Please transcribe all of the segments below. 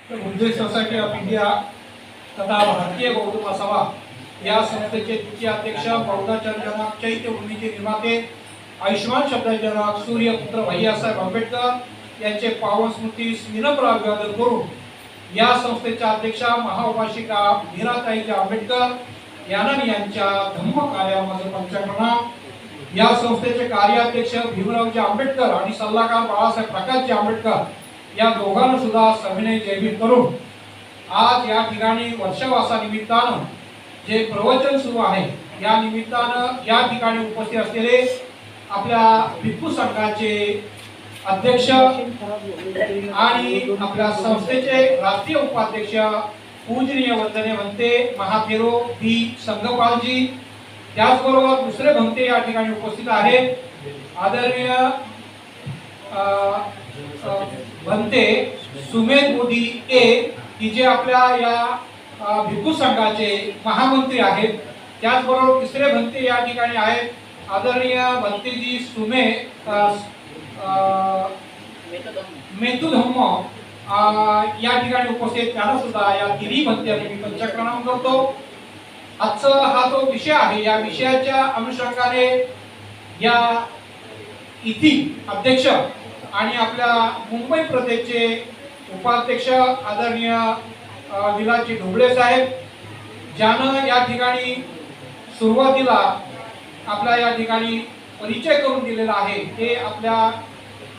Buddhist society of India तथा भारतीय बौद्ध महासभा या संस्थेचे तिचे अध्यक्ष बौद्धाचार्य जनक चैत्यभूमीचे निर्माते आयुष्मान शब्दजनक सूर्यपुत्र भैयासाहेब आंबेडकर यांचे पावन स्मृतीस विनम्र अभिवादन करून या संस्थेच्या अध्यक्षा महाउपासिका मीराताई आंबेडकर यांच्या धम्म कार्यामध्ये पंचप्रणाम। या संस्थेचे कार्याध्यक्ष भीमरावजी आंबेडकर आणि सल्लागार बाळासाहेब प्रकाशजी आंबेडकर या दोघांना सुद्धा सविनय जयभीम करून आज या ठिकाणी वर्षावासा निमित्तानं जे प्रवचन सुरू आहे या निमित्तानं या ठिकाणी उपस्थित असलेले आपल्या भिक्खू संघाचे अध्यक्ष आणि आपल्या संस्थेचे राष्ट्रीय उपाध्यक्ष पूजनीय वंदने म्हणते महाथेरो बी संघपालजी, त्याचबरोबर दुसरे भंते या ठिकाणी उपस्थित आहेत। आदरणीय भंते सुमेध मोदी ए की जे आपल्या या भिक्खू संघाचे महामंत्री आहेत। त्याचबरोबर तिसरे भंते या ठिकाणी आहेत आदरणीय भंतेजी सुमे मेतुधम्म या ठिकाणी उपस्थित, त्यांना सुद्धा या तिन्ही भंत्यांनी मी पंचप्रणाम करतो। आजचा हा जो विषय आहे या विषयाच्या अनुषंगाने या इथी अध्यक्ष आणि आपल्या मुंबई प्रदेशचे उपाध्यक्ष आदरणीय विलासजी ढोबळे साहेब ज्यानं या ठिकाणी सुरुवातीला आपल्या या ठिकाणी परिचय करून दिलेला आहे ते आपल्या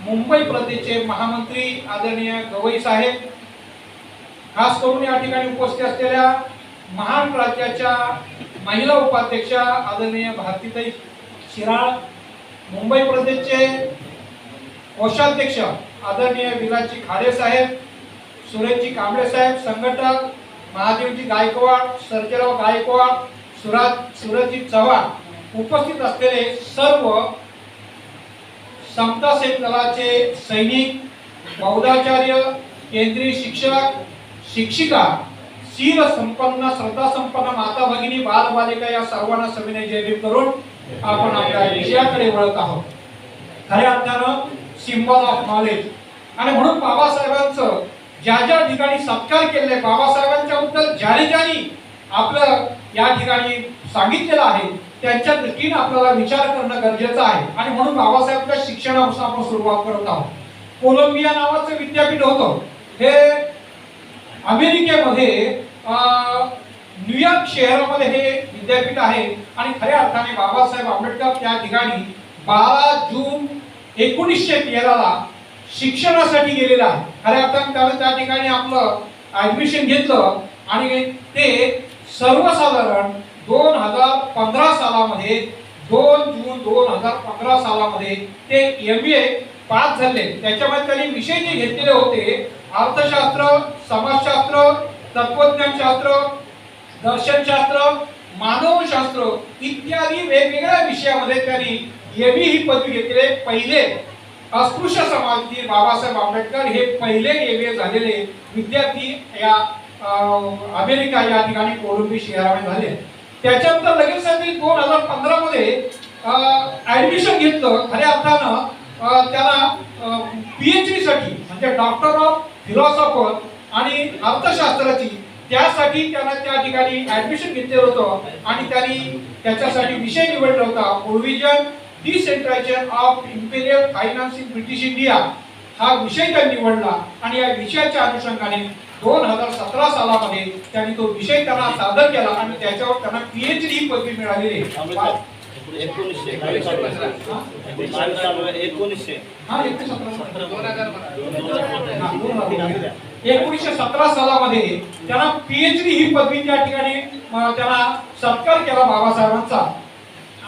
मुंबई प्रदेशचे महामंत्री आदरणीय गवई साहेब, खास करून या ठिकाणी उपस्थित असलेल्या महान राज्याच्या महिला उपाध्यक्ष आदरणीय भारतीताई शिराळ, मुंबई प्रदेशचे कोषाध्यक्ष आदरणीय विलासजी खाडे साहेब, सुरेशजी कांबळे साहेब संघटक, महादेवजी गायकवाड, सर्जेराव गायकवाड, सूरजजी चव्हाण, उपस्थित असलेले सर्व समता सेन दलाचे सैनिक, बौद्धाचार्य, केंद्रीय शिक्षक, शिक्षिका, शील संपन्न श्रद्धा संपन्न माता भगिनी बाल बालिका या सर्वांना सविनय जयभीम करून आपण आपल्या विषयाकडे वळत आहोत। खऱ्या अर्थानं सिम्बॉल ऑफ नॉलेज आणि म्हणून बाबासाहेबांचं ज्या ज्या ठिकाणी सत्कार केले बाबासाहेबांच्या बद्दल ज्याने आपलं या ठिकाणी सांगितलेलं आहे त्यांच्या दृष्टीने आपल्याला विचार करणं गरजेचं आहे आणि म्हणून बाबासाहेबांच्या शिक्षणापासून आपण सुरुवात करत आहोत। कोलंबिया नावाचं विद्यापीठ होतं, हे अमेरिकेमध्ये न्यूयॉर्क शहरामध्ये हे विद्यापीठ आहे आणि खऱ्या अर्थाने बाबासाहेब आंबेडकर त्या ठिकाणी 12 जून 1913 ला शिक्षणासाठी गेलेला आहे। खऱ्या अर्थाने त्याने त्या ठिकाणी आपलं ऍडमिशन घेतलं आणि ते सर्वसाधारण 2015 सालामध्ये 2 जून 2015 सालामध्ये ते MBA पास झाले। त्याच्यामध्ये त्यांनी विषय जे घेतलेले होते अर्थशास्त्र, समाजशास्त्र, तत्वज्ञानशास्त्र, दर्शनशास्त्र, मानवशास्त्र इत्यादी वेगवेगळ्या विषयामध्ये त्यांनी MBA ही पदवी घेतली। पहिले अस्पृश्य समाजातील बाबासाहेब आंबेडकर हे पहिले MBA झालेले विद्यार्थी या अमेरिका या ठिकाणी कोलंबिया शहरामध्ये झाले। त्याच्यानंतर लगेच त्यांनी 2015 मध्ये ऍडमिशन घेतलं। खऱ्या अर्थानं त्याला PhD साठी म्हणजे डॉक्टर ऑफ फिलॉसॉफर आणि अर्थशास्त्राची त्यासाठी त्यांना त्या ठिकाणी ऍडमिशन घेतलेलं होतं आणि त्यांनी त्याच्यासाठी विषय निवडला होता provision decentralisation of imperial finance in British India हा विषय त्यांनी निवडला आणि या विषयाच्या अनुषंगाने 2017 सालामध्ये त्यांनी तो विषय त्यांना सादर केला आणि त्याच्यावर त्यांना PhD ही पदवी मिळालेली आहे। 1917 सालामध्ये त्यांना PhD ही पदवी त्या ठिकाणी त्यांना सत्कार केला बाबासाहेबांचा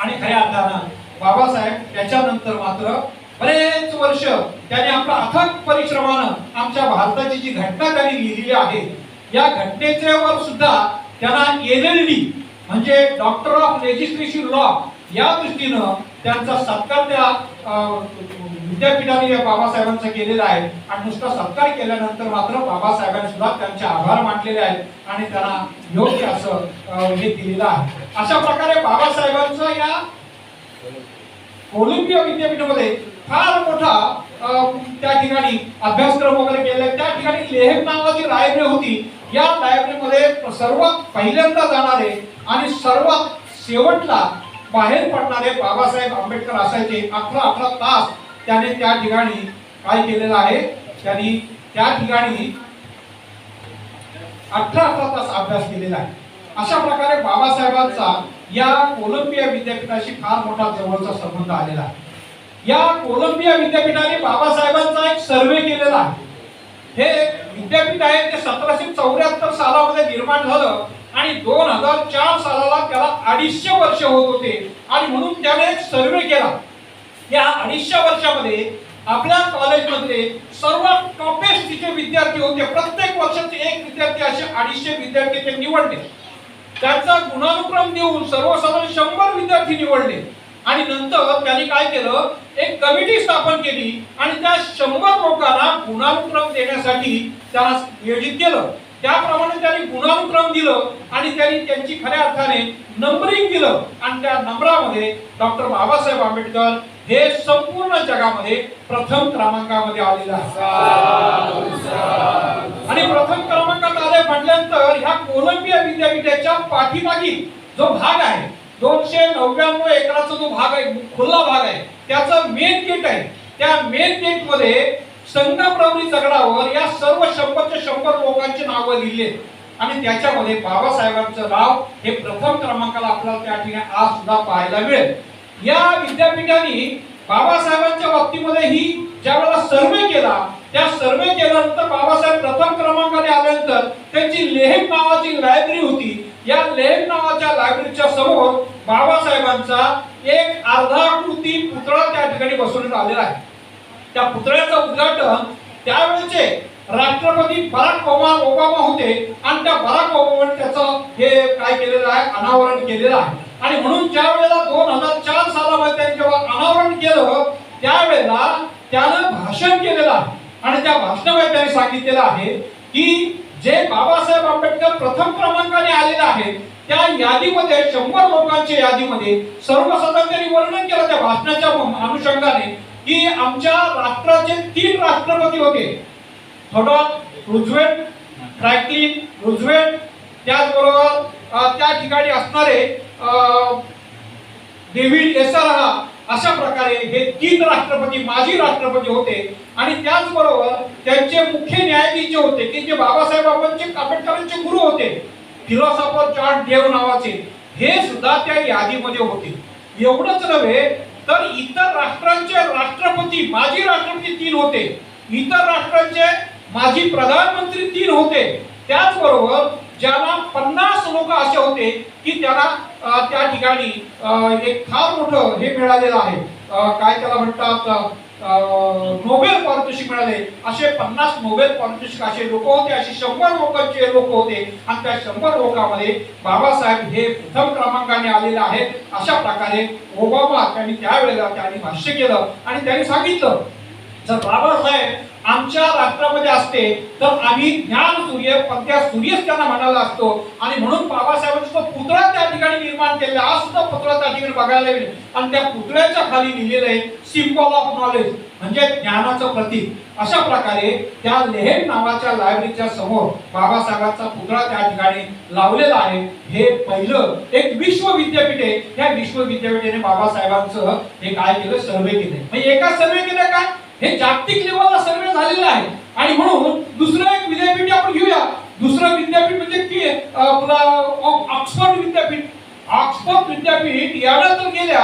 आणि खऱ्या अर्थानं बाबासाहेब त्याच्यानंतर मात्र बरेच वर्ष त्यांनी आपल्या अथक परिश्रमानं आमच्या भारताची जी घटना त्यांनी लिहिलेली आहे या घटनेच्या वर सुद्धा त्यांना LLD म्हणजे डॉक्टर ऑफ लेजिस्लेटिव्ह लॉ या दृष्टीनं त्यांचा सत्कार त्या विद्यापीठाने बाबासाहेबांचा केलेला आहे आणि नुसता सत्कार केल्यानंतर मात्र बाबासाहेबांनी सुद्धा त्यांचे आभार मानलेले आहेत आणि त्यांना योग्य असं हे दिलेलं आहे। अशा प्रकारे बाबासाहेबांचं या कोलंबिया विद्यापीठामध्ये फार मोठा त्या ठिकाणी अभ्यासक्रम वगैरे केले. त्या ठिकाणी लेहक नावाची लायब्ररी होती. या लायब्ररीमध्ये सर्वात पहिल्यांदा जाणारे आणि सर्वात शेवटला बाहेर पडणारे बाबासाहेब आंबेडकर असायचे. 18 तास त्याने त्या ठिकाणी काय केलेलं आहे, त्यांनी त्या ठिकाणी 18 तास अभ्यास केलेला आहे. अशा प्रकारे बाबासाहेबांचा या कोलंबिया विद्यापीठाशी फार मोठा जवळचा संबंध आलेला आहे. या कोलंबिया विद्यापीठाने बाबासाहेबांचा एक सर्वे केलेला आहे. हे विद्यापीठ आहे ते 1774 सालामध्ये निर्माण झालं आणि 2004 सालाला त्याला 250 वर्ष होत होते आणि म्हणून त्याने एक सर्वे केला. या 250 वर्षामध्ये आपल्या कॉलेजमध्ये सर्वात टॉपेस्ट तिचे विद्यार्थी होते. प्रत्येक वर्षाचे एक विद्यार्थी असे 250 विद्यार्थी ते निवडले. त्यांचा गुणानुक्रम देऊन सर्वसाधारण 100 विद्यार्थी निवडले आणि नंतर त्यांनी काय केलं, एक कमिटी स्थापन केली आणि त्या 100 लोकांना गुणानुक्रम देण्यासाठी त्यांना नियोजित केलं. त्याप्रमाणे त्यांनी गुणानुक्रम दिलं आणि त्यांनी त्यांची खऱ्या अर्थाने नंबरिंग दिलं आणि त्या नंबरामध्ये डॉक्टर बाबासाहेब आंबेडकर हे संपूर्ण जगामध्ये प्रथम क्रमांकामध्ये आलेले आहेत. आणि प्रथम क्रमांकात आले म्हटल्यानंतर ह्या कोलंबिया विद्यापीठाच्या पाठीमागी जो भाग आहे 299 एकराचा जो भाग आहे, खुला भाग आहे, त्याचा मेन गेट आहे. त्या मेन गेट मध्ये संगप्रवरी दगडावर या सर्व 100च्या 100 लोकांची नावं लिहिली आणि त्याच्यामध्ये बाबासाहेबांचं नाव हे प्रथम क्रमांकाला आपल्याला त्या ठिकाणी आज सुद्धा पाहायला मिळेल. या विद्यापीठाने बाबासाहेबांच्या बाबतीमध्ये ही ज्यावेळेला सर्वे केला, त्या सर्वे केल्यानंतर बाबासाहेब प्रथम क्रमांकाने आल्यानंतर त्यांची लेहक नावाची लायब्ररी होती. या लेहक नावाच्या लायब्ररीच्या समोर बाबासाहेबांचा एक अर्धाकृती पुतळा त्या ठिकाणी बसवण्यात आलेला आहे. त्या पुतळ्याचं उद्घाटन त्यावेळेचे राष्ट्रपती बराक ओबामा होते आणि त्या बराक ओबामाने त्याचं हे काय केलेलं आहे, अनावरण केलेलं आहे. आणि म्हणून ज्या वेळेला 2004 सालामध्ये त्यांनी जेव्हा अनावरण केलं त्यावेळेला त्यानं भाषण केलेलं आहे आणि त्या भाषणामध्ये त्यांनी सांगितलेलं आहे की जे बाबासाहेब आंबेडकर प्रथम क्रमांकाने आलेले आहेत त्या यादीमध्ये 100 लोकांच्या यादीमध्ये सर्वसाधारण त्यांनी वर्णन केलं त्या भाषणाच्या अनुषंगाने की आमच्या राष्ट्राचे 3 राष्ट्रपती होते, थॉमस रूझवेल्ट, फ्रँकलिन रूझवेल्ट, त्याचबरोबर त्या ठिकाणी असणारे डेव्हिड एसारा. अशा प्रकारे हे 3 राष्ट्रपती माजी राष्ट्रपती होते आणि त्याचबरोबर त्यांचे मुख्य न्यायाधीश जे होते की जे बाबासाहेब आंबेडकरांचे गुरु होते, फिलॉसॉफर जॉन डेव नावाचे, हे सुद्धा त्या यादीमध्ये होते. एवढंच नव्हे तर इतर राष्ट्रांचे राष्ट्रपती माजी राष्ट्रपती 3 होते, इतर राष्ट्रांचे माजी प्रधानमंत्री 3 होते. त्याचबरोबर ज्याला 50 लोक असे होते की त्यांना त्या ठिकाणी एक फार मोठं हे मिळालेलं आहे, काय त्याला म्हणतात, नोबेल पारितोषिक मिळाले. असे 50 नोबेल पारितोषिक असे लोक होते, असे 100 लोकांचे लोक होते आणि त्या 100 लोकांमध्ये बाबासाहेब हे प्रथम क्रमांकाने आलेले आहेत. अशा प्रकारे ओबामा त्यांनी त्यावेळेला त्यांनी भाष्य केलं आणि त्यांनी सांगितलं जर बाबासाहेब आमच्या राष्ट्रामध्ये असते तर आम्ही ज्ञान सूर्य पंथ्या सूर्यच त्यांना म्हणाला असतो आणि म्हणून बाबासाहेबांचा पुतळा त्या ठिकाणी निर्माण केलेला. आज सुद्धा पुतळा त्या ठिकाणी बघायला मिळेल आणि त्या पुतळ्याच्या खाली लिहिलेलं आहे सिम्बॉल ऑफ नॉलेज म्हणजे ज्ञानाचं प्रतीक. अशा प्रकारे त्या लेहक नावाच्या लायब्ररीच्या समोर बाबासाहेबांचा पुतळा त्या ठिकाणी लावलेला आहे. हे पहिलं एक विश्व विद्यापीठ आहे. त्या विश्व विद्यापीठाने बाबासाहेबांचं हे काय केलं, सर्वे केले. म्हणजे एका सर्वे केलं काय, हे जागतिक लेवलला सर्वे झालेला आहे. आणि म्हणून दुसरं एक विद्यापीठ आपण घेऊया. दुसरं विद्यापीठ म्हणजे की ऑक्सफर्ड विद्यापीठ. ऑक्सफर्ड विद्यापीठ यानं तर गेल्या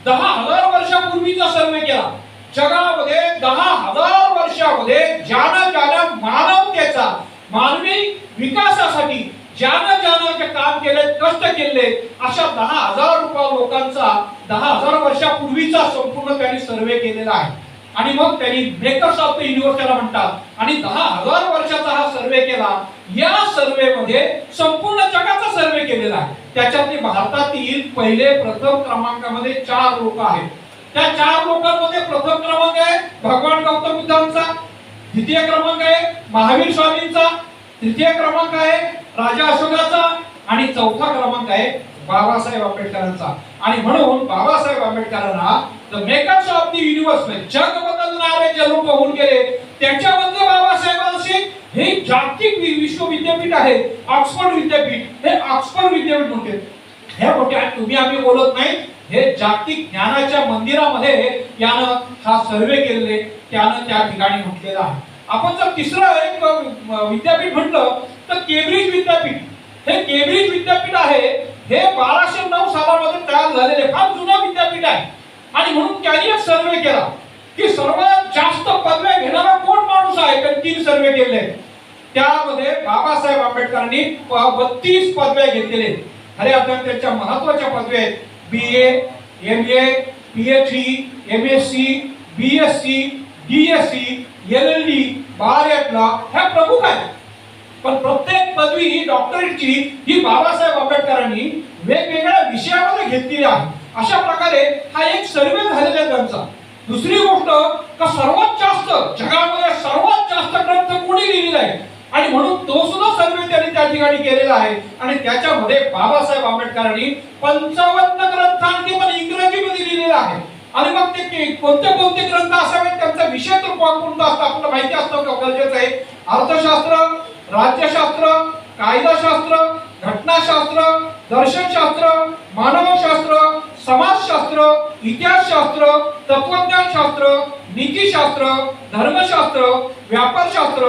10,000 वर्षापूर्वीचा सर्वे केला. जगामध्ये 10,000 वर्षामध्ये ज्यानं मानवतेचा मानवी विकासासाठी ज्यानं जे काम केले, कष्ट केले, अशा 10,000 लोकांचा 10,000 वर्षापूर्वीचा संपूर्ण त्यांनी सर्वे केलेला आहे. आणि मग त्यांनी मेकर्स ऑफ द युनिव्हर्सला म्हणतात आणि 10,000 वर्षाचा हा सर्वे केला. या सर्वे मध्ये संपूर्ण जगाचा सर्वे केलेला आहे. त्याच्यातले भारतातील पहिले प्रथम क्रमांकामध्ये 4 लोक आहेत. त्या 4 लोकांमध्ये प्रथम क्रमांक आहे भगवान गौतम बुद्धांचा, द्वितीय क्रमांक आहे महावीर स्वामींचा, तृतीय क्रमांक आहे राजा अशोकाचा आणि चौथा क्रमांक आहे बाबासाहेब आंबेडकरांचा. आणि म्हणून बाबासाहेब आंबेडकरांना the makers of the universe, जग बदलणारे जे लोक होऊन गेले त्याच्यामध्ये बाबासाहेबांचे हे जागतिक विश्व विद्यापीठ आहे ऑक्सफर्ड विद्यापीठ, हे ऑक्सफर्ड विद्यापीठ म्हणते. हे मोठे तुम्ही आम्ही बोलत नाही, हे जागतिक ज्ञानाच्या मंदिरामध्ये यानं हा सर्वे केलेले, त्यानं त्या ठिकाणी म्हटलेलं आहे. आपण जर तिसरं एक विद्यापीठ म्हटलं तर केम्ब्रिज विद्यापीठ. हे केम्ब्रिज विद्यापीठ आहे, हे 1209 सालामध्ये तयार झालेले फार जुनं विद्यापीठ आहे. आणि म्हणून त्यांनी एक सर्वे केला की सर्वात जास्त पदव्या घेणारा कोण माणूस आहे. त्यांनी 3 सर्वे केले, त्यामध्ये बाबासाहेब आंबेडकरांनी 32 पदव्या घेतलेले. खऱ्या अर्थाने त्यांच्या महत्त्वाच्या पदव्या आहेत BA, MA, PhD, MSc, BSc, DSc, LLD, बार लॉ ह्या प्रमुख आहेत. पण प्रत्येक पदवी ही डॉक्टरेटची ही बाबासाहेब आंबेडकरांनी वेगवेगळ्या विषयामध्ये घेतलेली आहे. अशा प्रकारे हा एक सर्वे झालेला आहे त्यांचा. दुसरी गोष्ट का सर्वात जास्त जगामध्ये सर्वात जास्त ग्रंथ कोणी लिहिलेला आहे आणि म्हणून तो सुद्धा सर्वे त्यांनी त्या ठिकाणी केलेला आहे. आणि त्याच्यामध्ये बाबासाहेब आंबेडकरांनी 55 ग्रंथांनी पण इंग्रजीमध्ये लिहिलेला आहे. आणि मग ते कोणते कोणते ग्रंथ असावेत, त्यांचा विषय तर कोणता असतो आपल्याला माहिती असतं गरजेचं आहे. अर्थशास्त्र, राज्यशास्त्र, कायदाशास्त्र, घटनाशास्त्र, दर्शनशास्त्र, मानवशास्त्र, समाजशास्त्र, इतिहासशास्त्र, तत्वज्ञानशास्त्र, नीतिशास्त्र, धर्मशास्त्र, व्यापारशास्त्र,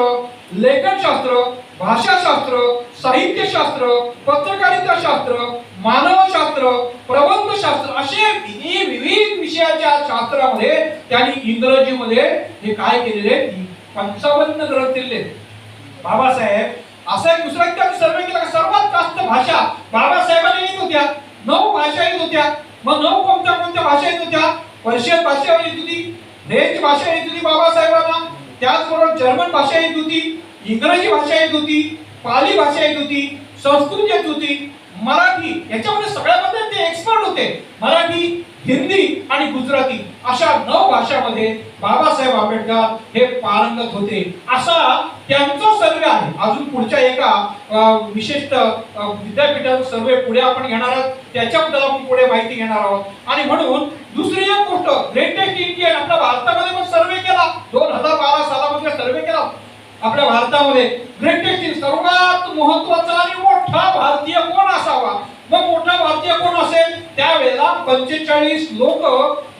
लेखनशास्त्र, भाषाशास्त्र, साहित्यशास्त्र, पत्रकारिता शास्त्र, मानवशास्त्र, प्रबंधशास्त्र असे विविध विषयाच्या शास्त्रामध्ये त्यांनी इंग्रजीमध्ये हे काय केलेले 55 ग्रंथ लिहिले. बाबासाहेब असा एक दुसरा त्यांनी सर्वे केला सर्वात जास्त भाषा बाबासाहेबांनी येत होत्या. 9 भाषा येत होत्या. मग 9 कोणत्या कोणत्या भाषा येत होत्या? पर्शियन भाषा येत होती, फ्रेंच भाषा येत होती बाबासाहेबांना, त्याचबरोबर जर्मन भाषा येत होती, इंग्रजी भाषा येत होती, पाली भाषा येत होती, संस्कृत येत होती, मराठी याच्यामध्ये सगळ्यामध्ये ते एक्सपर्ट होते. मराठी, हिंदी आणि गुजराती अशा 9 भाषांमध्ये बाबासाहेब आंबेडकर हे पारंगत होते. असा त्यांचा सर्वे आहे. अजून पुढच्या एका विशिष्ट विद्यापीठाचा सर्वे पुढे आपण घेणार आहोत, त्याच्याबद्दल आपण पुढे माहिती घेणार आहोत. आणि म्हणून दुसरी एक गोष्ट ग्रेटेस्ट इंडियन आपल्या भारतामध्ये पण सर्वे केला 2012 सालामध्ये सर्वे केला. आपल्या भारतामध्ये ग्रेटेस्ट सर्वात महत्त्वाचा आणि मोठा भारतीय कोण असावा. मग मोठा भारतीय कोण असेल? त्यावेळेला 45 लोक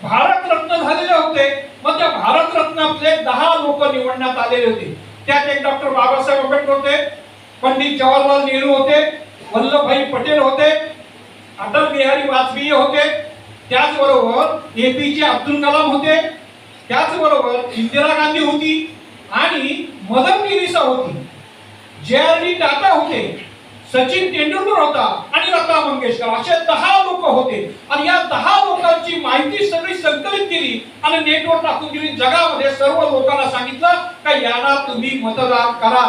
भारतरत्न झालेले होते. मग त्या भारतरत्नातले 10 लोक निवडण्यात आलेले होते. त्यात एक डॉक्टर बाबासाहेब आंबेडकर होते, पंडित जवाहरलाल नेहरू होते, वल्लभभाई पटेल होते, अटल बिहारी वाजपेयी होते, त्याचबरोबर APJ अब्दुल कलाम होते, त्याचबरोबर इंदिरा गांधी होती आणि मदर टेरेसा होती, JRD टाटा होते, सचिन तेंडुलकर होता आणि लता मंगेशकर असे 10 लोक होते. आणि या 10 लोकांची माहिती सगळी संकलित केली आणि नेटवर टाकून दिली. जगामध्ये सर्व लोकांना सांगितलं का याला तुम्ही मतदान करा.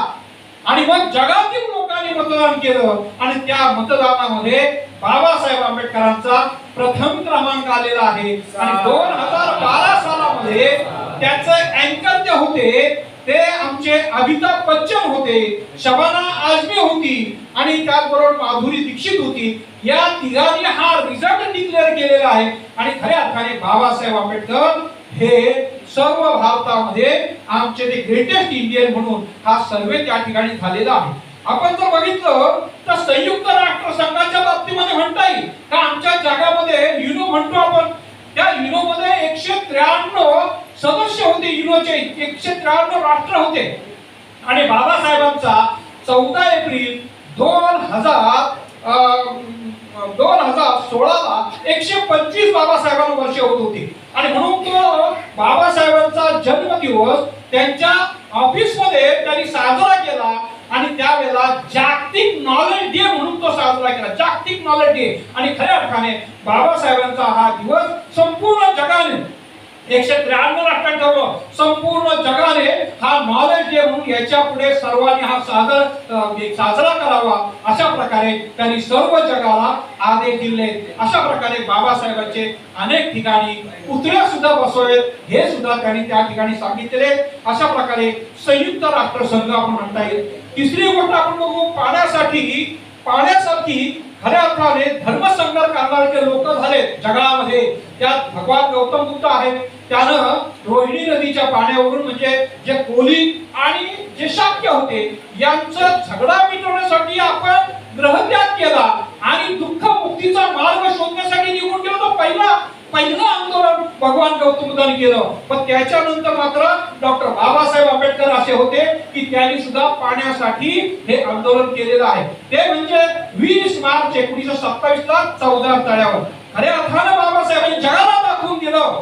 आणि मग जगातील लोकांनी मतदान केलं आणि त्या मतदानामध्ये बाबासाहेब आंबेडकरांचा प्रथम क्रमांक आलेला आहे. आणि 2012 सालामध्ये त्याचे अँकर जे होते ते आमचे अमिताभ बच्चन होते, शबाना आझमी होती आणि त्याचबरोबर माधुरी दीक्षित होती. या तिघांनी हा रिझल्ट डिक्लेअर केलेला आहे. आणि खऱ्या अर्थाने बाबासाहेब आंबेडकर हे सर्व भारतामध्ये आमचे ते ग्रेटेस्ट इंडियन म्हणून हा सर्वे त्या ठिकाणी झालेला आहे. आपण जर बघितलं तर संयुक्त राष्ट्र संघाच्या बाबतीमध्ये म्हणता येईल का आमच्या जगामध्ये युनो म्हणतो आपण, त्या युनो मध्ये 193 सदस्य होते. युनोचे 193 राष्ट्र होते. आणि बाबासाहेबांचा 14 एप्रिल 2016 ला 125 बाबासाहेबांना वर्ष होत होती. आणि म्हणून तो बाबासाहेबांचा जन्मदिवस त्यांच्या ऑफिस मध्ये त्यांनी साजरा केला. आणि त्यावेळेला जागतिक नॉलेज डे म्हणून तो साजरा केला, जागतिक नॉलेज डे. आणि खऱ्या अर्थाने बाबासाहेबांचा हा दिवस संपूर्ण जगाने 193 राष्ट्रांनी ठरवलं, संपूर्ण जगाने हा नॉलेज डे म्हणून याच्या पुढे सर्वांनी हा साजरा करावा. अशा प्रकारे त्यांनी सर्व जगाला आदेश दिले. अशा प्रकारे बाबासाहेबांचे अनेक ठिकाणी पुतळे सुद्धा बसवलेत, हे सुद्धा त्यांनी त्या ठिकाणी सांगितले. अशा प्रकारे संयुक्त राष्ट्र संघ आपण म्हणता येईल. तिसरी गोष्ट आपण बघू पाण्यासाठी खऱ्या अर्थाने धर्मसंघर्ष करणारे जे लोक झाले जगामध्ये, त्यात भगवान गौतम बुद्ध आहेत. त्यानं रोहिणी नदीच्या पाण्यावरून म्हणजे जे कोली आणि जे शाक्य होते यांचा झगडा मिटवण्यासाठी आपण ग्रहत्याग केला आणि दुःख मुक्तीचा मार्ग शोधण्यासाठी निघून गेलो. पहिलं आंदोलन भगवान गौतम बुद्धांनी केलं. पण त्याच्यानंतर मात्र डॉक्टर बाबासाहेब आंबेडकर असे होते की त्यांनी सुद्धा पाण्यासाठी हे आंदोलन केलेलं आहे. ते म्हणजे 20 मार्च 1927 ला चौदार तळ्यावर खऱ्या अर्थानं बाबासाहेबांनी जगाला दाखवून दिलं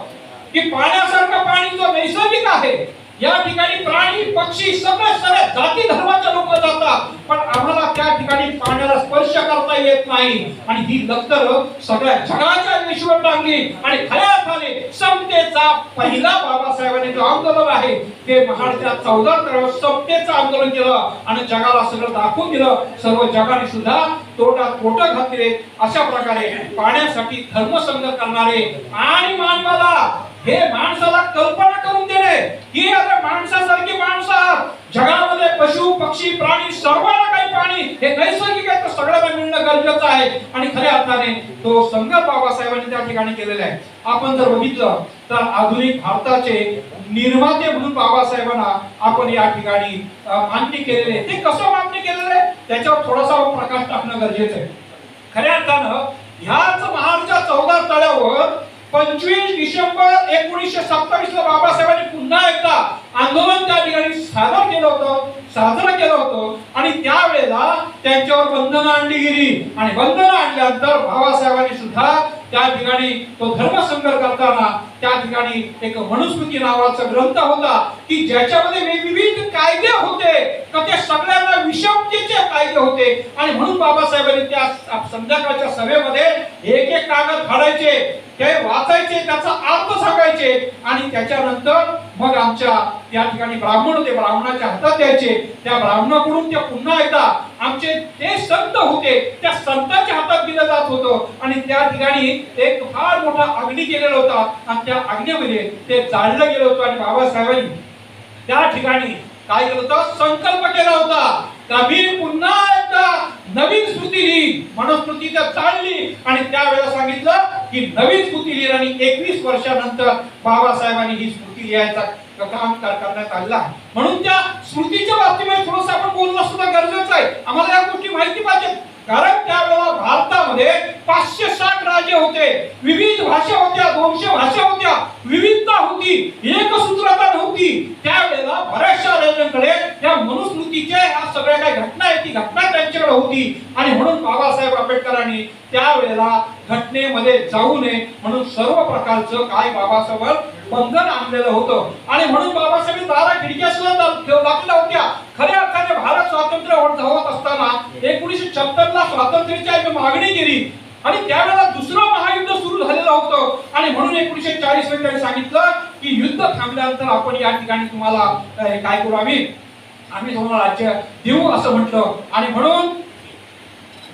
की पाण्यासारखं पाणी जो नैसर्गिक आहे, या ठिकाणी प्राणी पक्षी सगळे जाती धर्माचे लोक जातात, पण आम्हाला त्या ठिकाणी पाण्याला स्पर्श करता येत नाही. आणि ही लक्तर सगळ्या जगाच्या विश्वात टांगली आणि खऱ्या अर्थाने समतेचा पहिला बाबासाहेबांनी जो आंदोलन आहे ते महाडच्या 14 तळ्यावर समतेचं आंदोलन केलं आणि जगाला सगळं दाखवून दिलं. सर्व जगाने सुद्धा तोटात तोट घातले. अशा प्रकारे पाण्यासाठी धर्मसंघर्ष करणारे आणि माणसाला कल्पना करून देणे की आता माणसासारखी माणसं जगामध्ये पशु पक्षी प्राणी सर्वांना काही पाणी हे नैसर्गिक आहे, तर सगळ्यांना मिळणं गरजेचं आहे. आणि खऱ्या अर्थाने तो संघर्ष बाबासाहेबांनी त्या ठिकाणी केलेला आहे. आपण जर बघितलं तर आधुनिक भारताचे निर्माते म्हणून बाबासाहेबांना आपण या ठिकाणी मान्य केलेले आहे. ते कसं मान्य केलेलं आहे त्याच्यावर थोडासा प्रकाश टाकणं गरजेचं आहे. खऱ्या अर्थानं ह्याच महाडच्या 14 तळ्यावर 25 डिसेंबर 1927 ला बाबासाहेबांनी पुन्हा एकदा आंदोलन त्या ठिकाणी साजरं केलं होतं आणि त्यावेळेला त्यांच्यावर बंधनं आणली गेली आणि बंधनं आणल्यानंतर बाबासाहेबांनी सुद्धा त्या ठिकाणी तो धर्मसंघर्ष करताना त्या ठिकाणी एक मनुस्मृती नावाचा ग्रंथ होता की ज्याच्यामध्ये वेगवेगळे कायदे होते, तर ते सगळ्यांना विषमतेचे कायदे होते. आणि म्हणून बाबासाहेबांनी त्या संध्याकाळच्या सभेमध्ये एक कागद फाडायचे, ते वाचायचे, त्याचा अर्थ सांगायचे आणि त्याच्यानंतर मग आमच्या त्या ठिकाणी ब्राह्मण होते, ब्राह्मणाच्या हातात द्यायचे. त्या ब्राह्मणाकडून ते पुन्हा एकदा आमचे ते संत होते त्या संतांच्या हातात दिलं जात होतं आणि त्या ठिकाणी एक फार मोठा अग्नी केलेला होता आणि त्या अग्नीमध्ये ते जाळलं गेलं होतं. आणि बाबासाहेबांनी त्या ठिकाणी काय केलं होतं, संकल्प केला होता मी पुन्हा एकदा नवीन स्मृती लिही. मनुस्मृती चालली आणि त्यावेळेला सांगितलं की नवीन स्मृती लिही आणि 21 वर्षानंतर बाबासाहेबांनी ही स्मृती लिहायचा काम करण्यात आलेला आहे. म्हणून त्या स्मृतीच्या बाबतीमध्ये थोडंसं आपण बोलणं सुद्धा गरजेचं आहे. आम्हाला या गोष्टी माहिती पाहिजे, कारण त्यावेळेला भारतामध्ये 560 राज्य होते, विविध भाषा होत्या, 200 भाषा होत्या, विविधता होती, एकसूत्रता नव्हती. त्यावेळेला बऱ्याचशा राज्यांकडे या मनुस्मृतीच्या ह्या सगळ्या काही घटना आहेत, ती घटना त्यांच्याकडे होती. आणि म्हणून बाबासाहेब आंबेडकरांनी त्यावेळेला घटनेमध्ये जाऊ नये म्हणून सर्व प्रकारचं काय बाबासाहेब बंधन आणलेलं होतं. आणि म्हणून बाबासाहेब दारा खिडक्या सुद्धा लागल्या होत्या. खऱ्या अर्थाने भारत स्वातंत्र्य होत असताना 1976 ला स्वातंत्र्याची मागणी केली आणि त्यावेळेला दुसरं महायुद्ध सुरू झालेलं होतं. आणि म्हणून 1940 मध्ये त्यांनी सांगितलं की युद्ध थांबल्यानंतर आपण या ठिकाणी तुम्हाला काय करू, आम्ही तुम्हाला राज्य देऊ असं म्हटलं. आणि म्हणून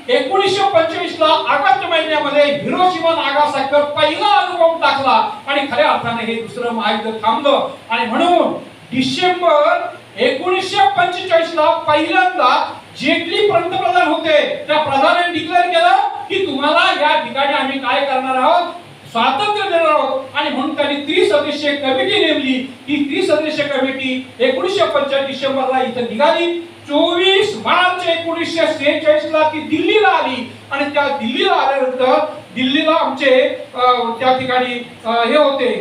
1925 ला ऑगस्ट महिन्यामध्ये हिरोशिमा नागासाकीवर पहिला अणुबॉम्ब टाकला आणि खऱ्या अर्थाने हे दुसरं महायुद्ध थांबलं. आणि म्हणून डिसेंबर 1945 ला पहिल्यांदा जेटली पंतप्रधान होते, त्या प्रधानाने डिक्लेअर केलं की तुम्हाला या ठिकाणी आम्ही काय करणार आहोत, स्वातंत्र्य देणार आहोत. आणि म्हणून त्यांनी त्रिसदस्यीय कमिटी नेमली. ही त्रिसदस्यीय कमिटी 1945 डिसेंबरला इथं निघाली. 24 मार्च 1946 ला ती दिल्लीला आली आणि त्या दिल्लीला आल्यानंतर दिल्लीला आमचे त्या ठिकाणी हे होते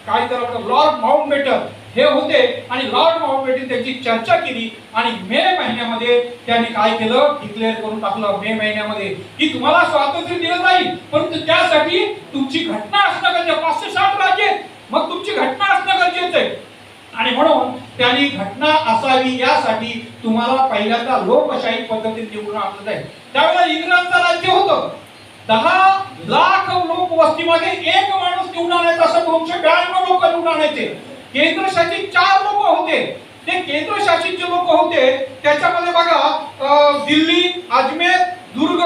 काय तर लॉर्ड माउंटबॅटन हे होते आणि लॉर्ड माउंटबॅटन त्यांची चर्चा केली आणि मे महिन्यामध्ये त्यांनी काय केलं, डिक्लेअर करून टाकलं मे महिन्यामध्ये की तुम्हाला स्वातंत्र्य दिलं जाईल, परंतु त्यासाठी तुमची घटना असणं गरजेचं. 560 राज्य, मग तुमची घटना असणं गरजेचं आहे. आणि म्हणून त्यांनी घटना असावी यासाठी तुम्हाला पहिल्यांदा लोकशाही पद्धतीने निवडून आणलं जाईल. त्यावेळेला इंग्रजांचं राज्य होतं, 10 लाख लोक वस्तीमध्ये एक माणूस निवडून आणायचा, असं 292 लोक निवडून आणायचे. केंद्रशासित 4 लोक होते. ते केंद्रशासित जे लोक होते त्याच्यामध्ये बघा दिल्ली, अजमेर, दुर्ग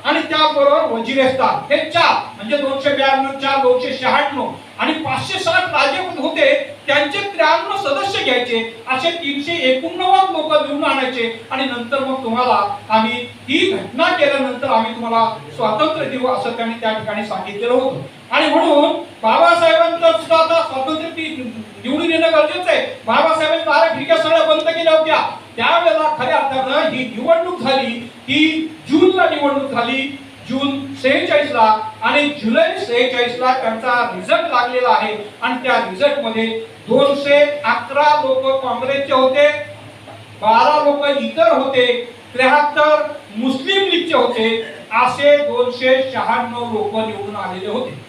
आणि त्याबरोबर वजिरिस्तान हे 4 म्हणजे 292 4 296 आणि 560 राज्य होते. त्यांचे 93 सदस्य घ्यायचे, असे 389 लोक निवडून आणायचे आणि नंतर मग तुम्हाला आम्ही ही घटना केल्यानंतर आम्ही तुम्हाला स्वातंत्र्य देऊ असं त्यांनी त्या ठिकाणी सांगितलेलं होतं. आणि म्हणून बाबासाहेबांचं सुद्धा आता स्वातंत्र्य निवडून येणं गरजेचं आहे. बाबासाहेबांनी दारा खिडक्या सगळ्या बंद केल्या होत्या. त्यावेळेला खऱ्या अर्थानं ही निवडणूक झाली, ही जूनला निवडणूक झाली, जून 46 ला, आणि जुलै 46 ला त्यांचा रिझल्ट लागलेला आहे. आणि त्या रिझल्ट मध्ये 211 लोक काँग्रेसचे होते, 12 लोक इतर होते, 73 मुस्लिम लीगचे होते, असे 296 लोक निवडून आलेले होते.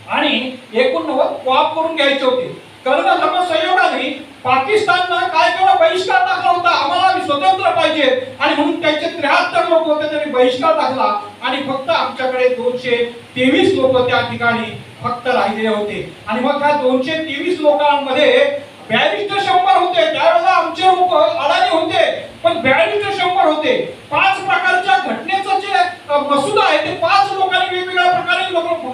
आणि 89 कॉप करून घ्यायचे होते. कर्ण धर्म संयोगाने पाकिस्ताननं काय केलं, बहिष्कार टाकला होता. आम्हाला स्वतंत्र पाहिजे आणि म्हणून त्यांचे 73 लोक होते, त्यांनी बहिष्कार टाकला आणि फक्त आमच्याकडे 223 लोक त्या ठिकाणी फक्त राहिलेले होते. आणि मग त्या 223 लोकांमध्ये बॅरिस्टर 100 होते. त्यावेळेला आमचे लोक अडाणी होते, पण बॅरिस्टर 100 होते. 5 प्रकारच्या घटनेचं जे मसुदा आहे ते 5 लोकांनी वेगवेगळ्या प्रकारे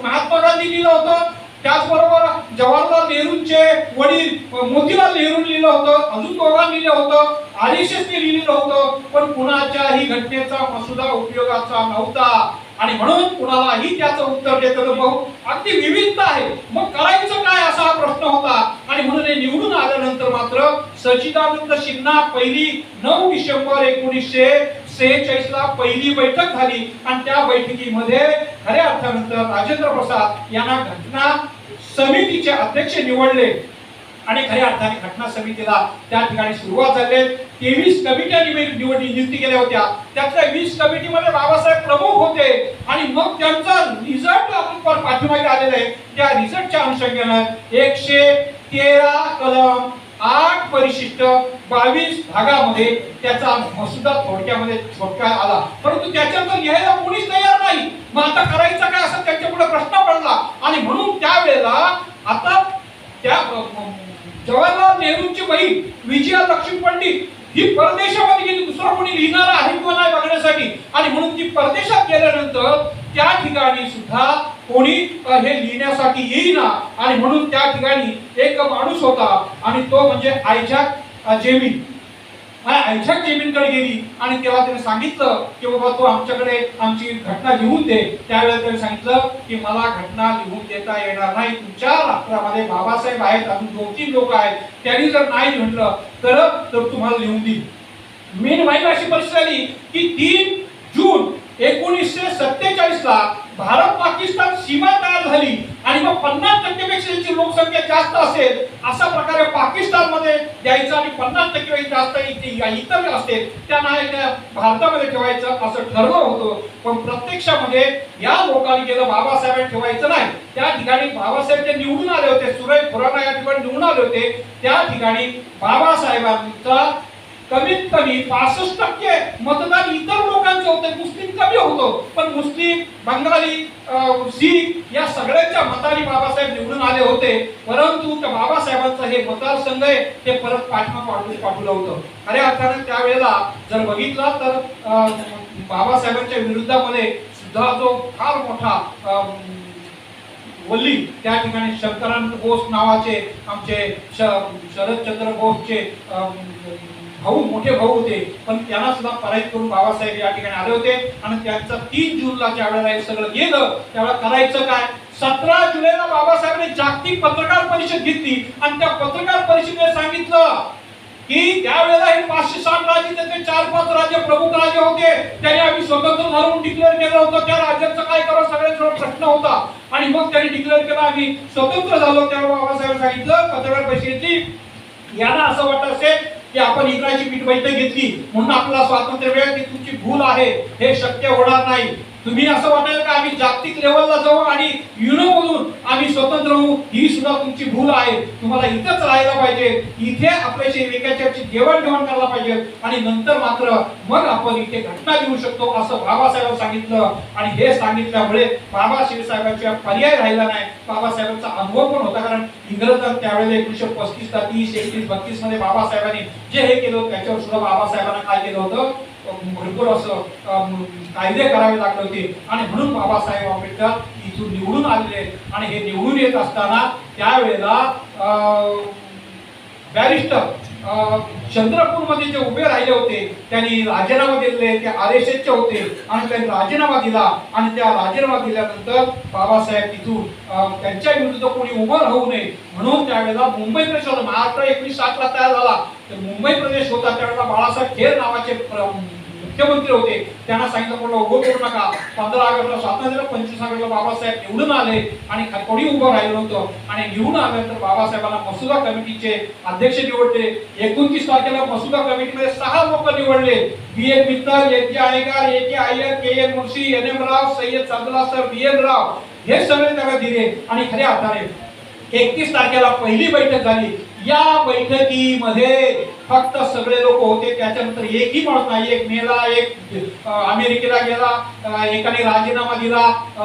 महात्मा गांधी लिहिलं होतं. त्याचबरोबर जवाहरलाल नेहरूंचे वडील मोतीलाल नेहरू लिहिलं होतं, अजून दोघांनी लिहिलं होतं, आरएसएसने लिहिलं होतं, पण कुणाच्याही घटनेचा मसुदा उपयोगाचा नव्हता. आणि म्हणून कुणालाही त्याचं उत्तर देतं बहु अगदी विविधता आहे. मग करायचं काय असा हा प्रश्न होता. आणि म्हणून हे निवडून आल्यानंतर मात्र सच्चिदानंद सिन्हा पहिली 9 डिसेंबर 1946 ला पहिली बैठक झाली आणि त्या बैठकीमध्ये खऱ्या अर्थानंतर राजेंद्र प्रसाद यांना घटना समितीचे अध्यक्ष निवडले. आणि खऱ्या अर्थाने घटना समितीला त्या ठिकाणी सुरुवात झाली. 23 कमिट्या नियुक्ती केल्या होत्या. त्यातल्या 20 कमिटीमध्ये बाबासाहेब प्रमुख होते. आणि मग त्यांचा रिझल्ट आपण पाठीमागे आलेला आहे. त्या रिझल्टच्या अनुषंगाने 113 कलम 8 परिशिष्ट 22 भागामध्ये त्याचा मसुदा थोडक्यामध्ये छोटका आला, परंतु त्याच्यानंतर लिहायला कोणीच तयार नाही. मग आता करायचं काय असा त्यांच्या पुढे प्रश्न पडला. आणि म्हणून त्यावेळेला आता त्या जवाहरलाल नेहरूंची बहीण विजया लक्ष्मी पंडित ही परदेशामध्ये गेली, दुसरा कोणी लिहिणार आहे किंवा नाही बघण्यासाठी. आणि म्हणून ती परदेशात गेल्यानंतर त्या ठिकाणी सुद्धा कोणी हे लिहिण्यासाठी येईना. आणि म्हणून त्या ठिकाणी एक माणूस होता आणि तो म्हणजे आयझॅक जेमिन. आयझॅक जेमिनकडे गेली आणि त्याला त्याने सांगितलं की बाबा तू आमच्याकडे आमची घटना लिहून दे. त्यावेळेला त्याने सांगितलं की मला घटना लिहून देता येणार नाही, तुमच्या राष्ट्रामध्ये बाबासाहेब आहेत, अजून 2-3 लोक आहेत, त्यांनी जर नाही म्हटलं तर तुम्हाला लिहून देईल. मेन वाईट अशी परिस्थिती आली की 3 जून 1947 ला भारत पाकिस्तान सीमा तयार झाली. आणि मग 50% पेक्षा लोकसंख्या जास्त असेल अशा प्रकारे पाकिस्तानमध्ये द्यायचं आणि 50% जास्त इतर असते त्यांना भारतामध्ये ठेवायचं असं ठरलं होतं. पण प्रत्यक्षामध्ये या लोकांनी केलं, बाबासाहेबांनी ठेवायचं नाही. त्या ठिकाणी बाबासाहेब ते निवडून आले होते, सुरई खुराना या ठिकाणी निवडून आले होते. त्या ठिकाणी बाबासाहेबांचा कमीत कमी 65% मतदान इतर लोकांचं होतं, मुस्लिम कमी होतं. पण मुस्लिम, बंगाली, शीख या सगळ्यांच्या मताने बाबासाहेब निवडून आले होते. परंतु त्या बाबासाहेबांचं हे मतदारसंघ आहे ते परत पाठवलं होतं. खऱ्या अर्थाने त्यावेळेला जर बघितलं तर बाबासाहेबांच्या विरुद्धामध्ये सुद्धा जो फार मोठा वल्ली त्या ठिकाणी शंकरानंद बोस नावाचे आमचे शरदचंद्र बोसचे भाऊ, मोठे भाऊ होते, पण त्यांना सुद्धा पराजित करून बाबासाहेब या ठिकाणी आले होते. आणि त्यांचं 3 जूनला ज्या वेळेला हे सगळं गेलं त्यावेळेला करायचं काय, 17 जुलैला बाबासाहेबांनी जागतिक पत्रकार परिषद घेतली आणि त्या पत्रकार परिषदेने सांगितलं की त्यावेळेला हे 560 राज्य, त्याचे 4-5 राज्य प्रमुख राज्य होते, त्यांनी आम्ही स्वतंत्र धरून डिक्लेअर केलं होतं. त्या राज्याचं काय करावं सगळ्यात प्रश्न होता. आणि मग त्यांनी डिक्लेअर केलं आम्ही स्वतंत्र झालो. त्यावेळेला बाबासाहेब सांगितलं, पत्रकार परिषद घेतली, यांना असं वाटत असेल की आपण इंग्रजी पीठ बैठक घेतली म्हणून आपल्याला स्वातंत्र्य मिळेल, की तुमची भूल आहे, हे शक्य होणार नाही. तुम्ही असं वाटेल का आम्ही जागतिक लेवलला जाऊ आणि युरोमधून आम्ही स्वतंत्र होऊ, ही सुद्धा तुमची भूल आहे. तुम्हाला इथेच राहायला पाहिजे, इथे आपल्याशी एकाची देवाणघेवाण करायला पाहिजे आणि नंतर मात्र मग आपण इथे घटना लिहू शकतो असं बाबासाहेबांनी सांगितलं. आणि हे सांगितल्यामुळे बाबासाहेबांच्या पर्याय राहिला नाही. बाबासाहेबांचा अनुभव पण होता, कारण इंग्रजांनी त्यावेळेला 1935 ला 30, 31, 32 मध्ये बाबासाहेबांनी जे हे केलं त्याच्यावर सुद्धा बाबासाहेबांना काय केलं होतं, भरपूर असं कायदे करावे लागले होते. आणि म्हणून बाबासाहेब आंबेडकर इथून निवडून आलेले. आणि हे निवडून येत असताना त्यावेळेला बॅरिस्टर चंद्रपूरमध्ये जे उभे राहिले होते त्यांनी राजीनामा दिले, ते RSSचे होते आणि त्यांनी राजीनामा दिला आणि त्या राजीनामा दिल्यानंतर बाबासाहेब तिथून त्यांच्या विरुद्ध कोणी उभं राहू नये म्हणून त्यावेळेला मुंबई प्रदेश होता, महाराष्ट्र 1960 ला तयार झाला तर मुंबई प्रदेश होता त्यावेळेला बाळासाहेब खेर नावाचे मुख्यमंत्री होते, त्यांना सांगितलं कोणाला उभं करू नका. 15 ऑगस्टला स्वातंत्र्य, 25 ऑगस्टला बाबासाहेब निवडून आले आणि कोणी उभं राहिलं नव्हतं आणि निवडून आल्यानंतर बाबासाहेबांना मसुदा कमिटीचे अध्यक्ष निवडले. 29 तारखेला मसुदा कमिटीमध्ये 6 लोक निवडले. BN Mittal, AK आयेगार, AK Iyer, KN Mulshi, NM राव, सय्यद सादुल्ला सर, BN राव हे सगळे त्याला दिले आणि खऱ्या अर्थाने 31 तारखेला पहिली बैठक झाली. या बैठकीमध्ये फक्त सगळे लोक होते, त्याच्यानंतर एकही माणूस नाही. एक मेला, एक अमेरिकेला गेला, एकाने राजीनामा दिला,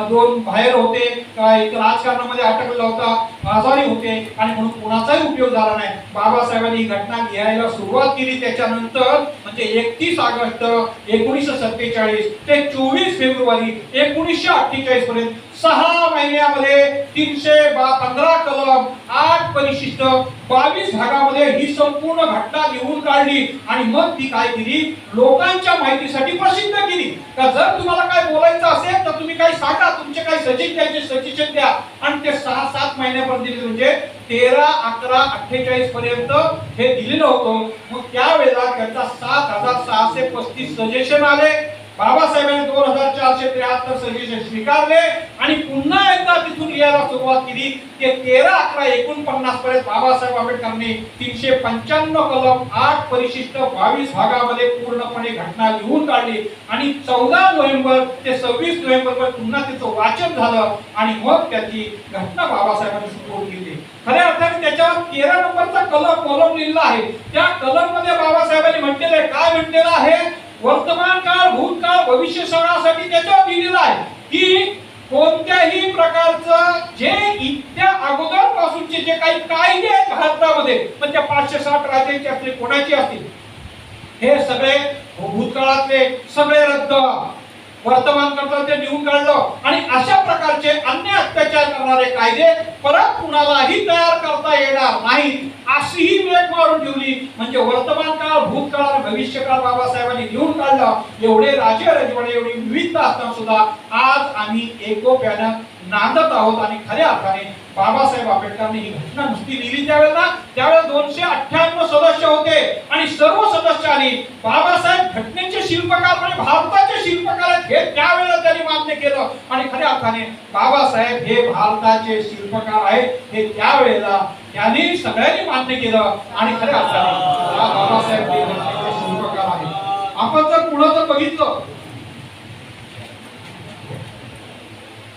2 बाहेर होते, एक राजकारणामध्ये अटकलेला होता, आजारी होते आणि म्हणून कोणाचाही उपयोग झाला नाही. बाबासाहेबांनी ही घटना लिहायला सुरुवात केली त्याच्यानंतर म्हणजे 31 ऑगस्ट 1947 ते 24 फेब्रुवारी 1948 पर्यंत 6 महिन्यामध्ये 315 कलम, 8 परिशिष्ट, 22 भागामध्ये ही संपूर्ण घटना लिहून काढली आणि मग ती काय केली, लोकांच्या माहितीसाठी प्रसिद्ध केली. का जर तुम्हाला काय बोलायचं असेल तर तुम्ही काय सांगा, तुमचे काय सजेशन द्या आणि ते 6-7 महिन्यापर्यंत दिले म्हणजे 13/11/48 पर्यंत हे दिलेलं होतं. मग त्यावेळेला त्यांचा 7635 सजेशन आले. बाबासाहेबांनी 2473 सजेशन स्वीकारले आणि पुन्हा एकदा तिथून लिहायला सुरुवात केली. ते 13/11/49 पर्यंत बाबासाहेब आंबेडकरांनी 395 कलम, 8 परिशिष्ट, 22 भागामध्ये पूर्णपणे घटना लिहून काढली आणि 14 नोव्हेंबर ते 26 नोव्हेंबर पर्यंत पुन्हा त्याचं वाचन झालं आणि मग त्याची घटना बाबासाहेबांनी सुरू केली. खऱ्या अर्थाने त्याच्यावर 13 नंबरचा कलम लिहिला आहे. त्या कलम मध्ये बाबासाहेबांनी म्हटलेलं आहे, काय म्हटलेलं आहे, वर्तमान काळ, भूतकाळ, भविष्य सगळ्यासाठी त्याच्यावर लिहिलेलं आहे की कोणत्याही प्रकारचं जे इत्या अगोदर पासूनचे जे काही कायदे आहेत भारतामध्ये पण त्या 560 राज्यांचे असले कोणाचे असतील हे सगळे भूतकाळातले सगळे रद्द, वर्तमान करता ते लिहून काढलं आणि अशा प्रकारचे अन्य अत्याचार करणारे कायदे परत कुणालाही तयार करता येणार नाही अशीही वेळ मारून ठेवली. म्हणजे वर्तमान काळ, भूतकाळ आणि भविष्यकाळ बाबासाहेबांनी लिहून काढलं. एवढे राजे रजवाडे, एवढी विविधता असताना सुद्धा आज आम्ही एकोप्यानं नांदत आहोत आणि खऱ्या अर्थाने बाबासाहेब आंबेडकरांनी ही घटना नुसती लिहिली त्यावेळेला 298 सदस्य होते आणि सर्व सदस्यांनी बाबासाहेब घटनेचे शिल्पकार म्हणजे भारताचे शिल्पकार आहेत हे त्यावेळेला त्यांनी मान्य केलं आणि खऱ्या अर्थाने बाबासाहेब हे भारताचे शिल्पकार आहेत हे त्यावेळेला त्यांनी सगळ्यांनी मान्य केलं आणि खऱ्या अर्थाने बाबासाहेब हे घटनेचे शिल्पकार आहेत. आपण जर पुढे जर बघितलं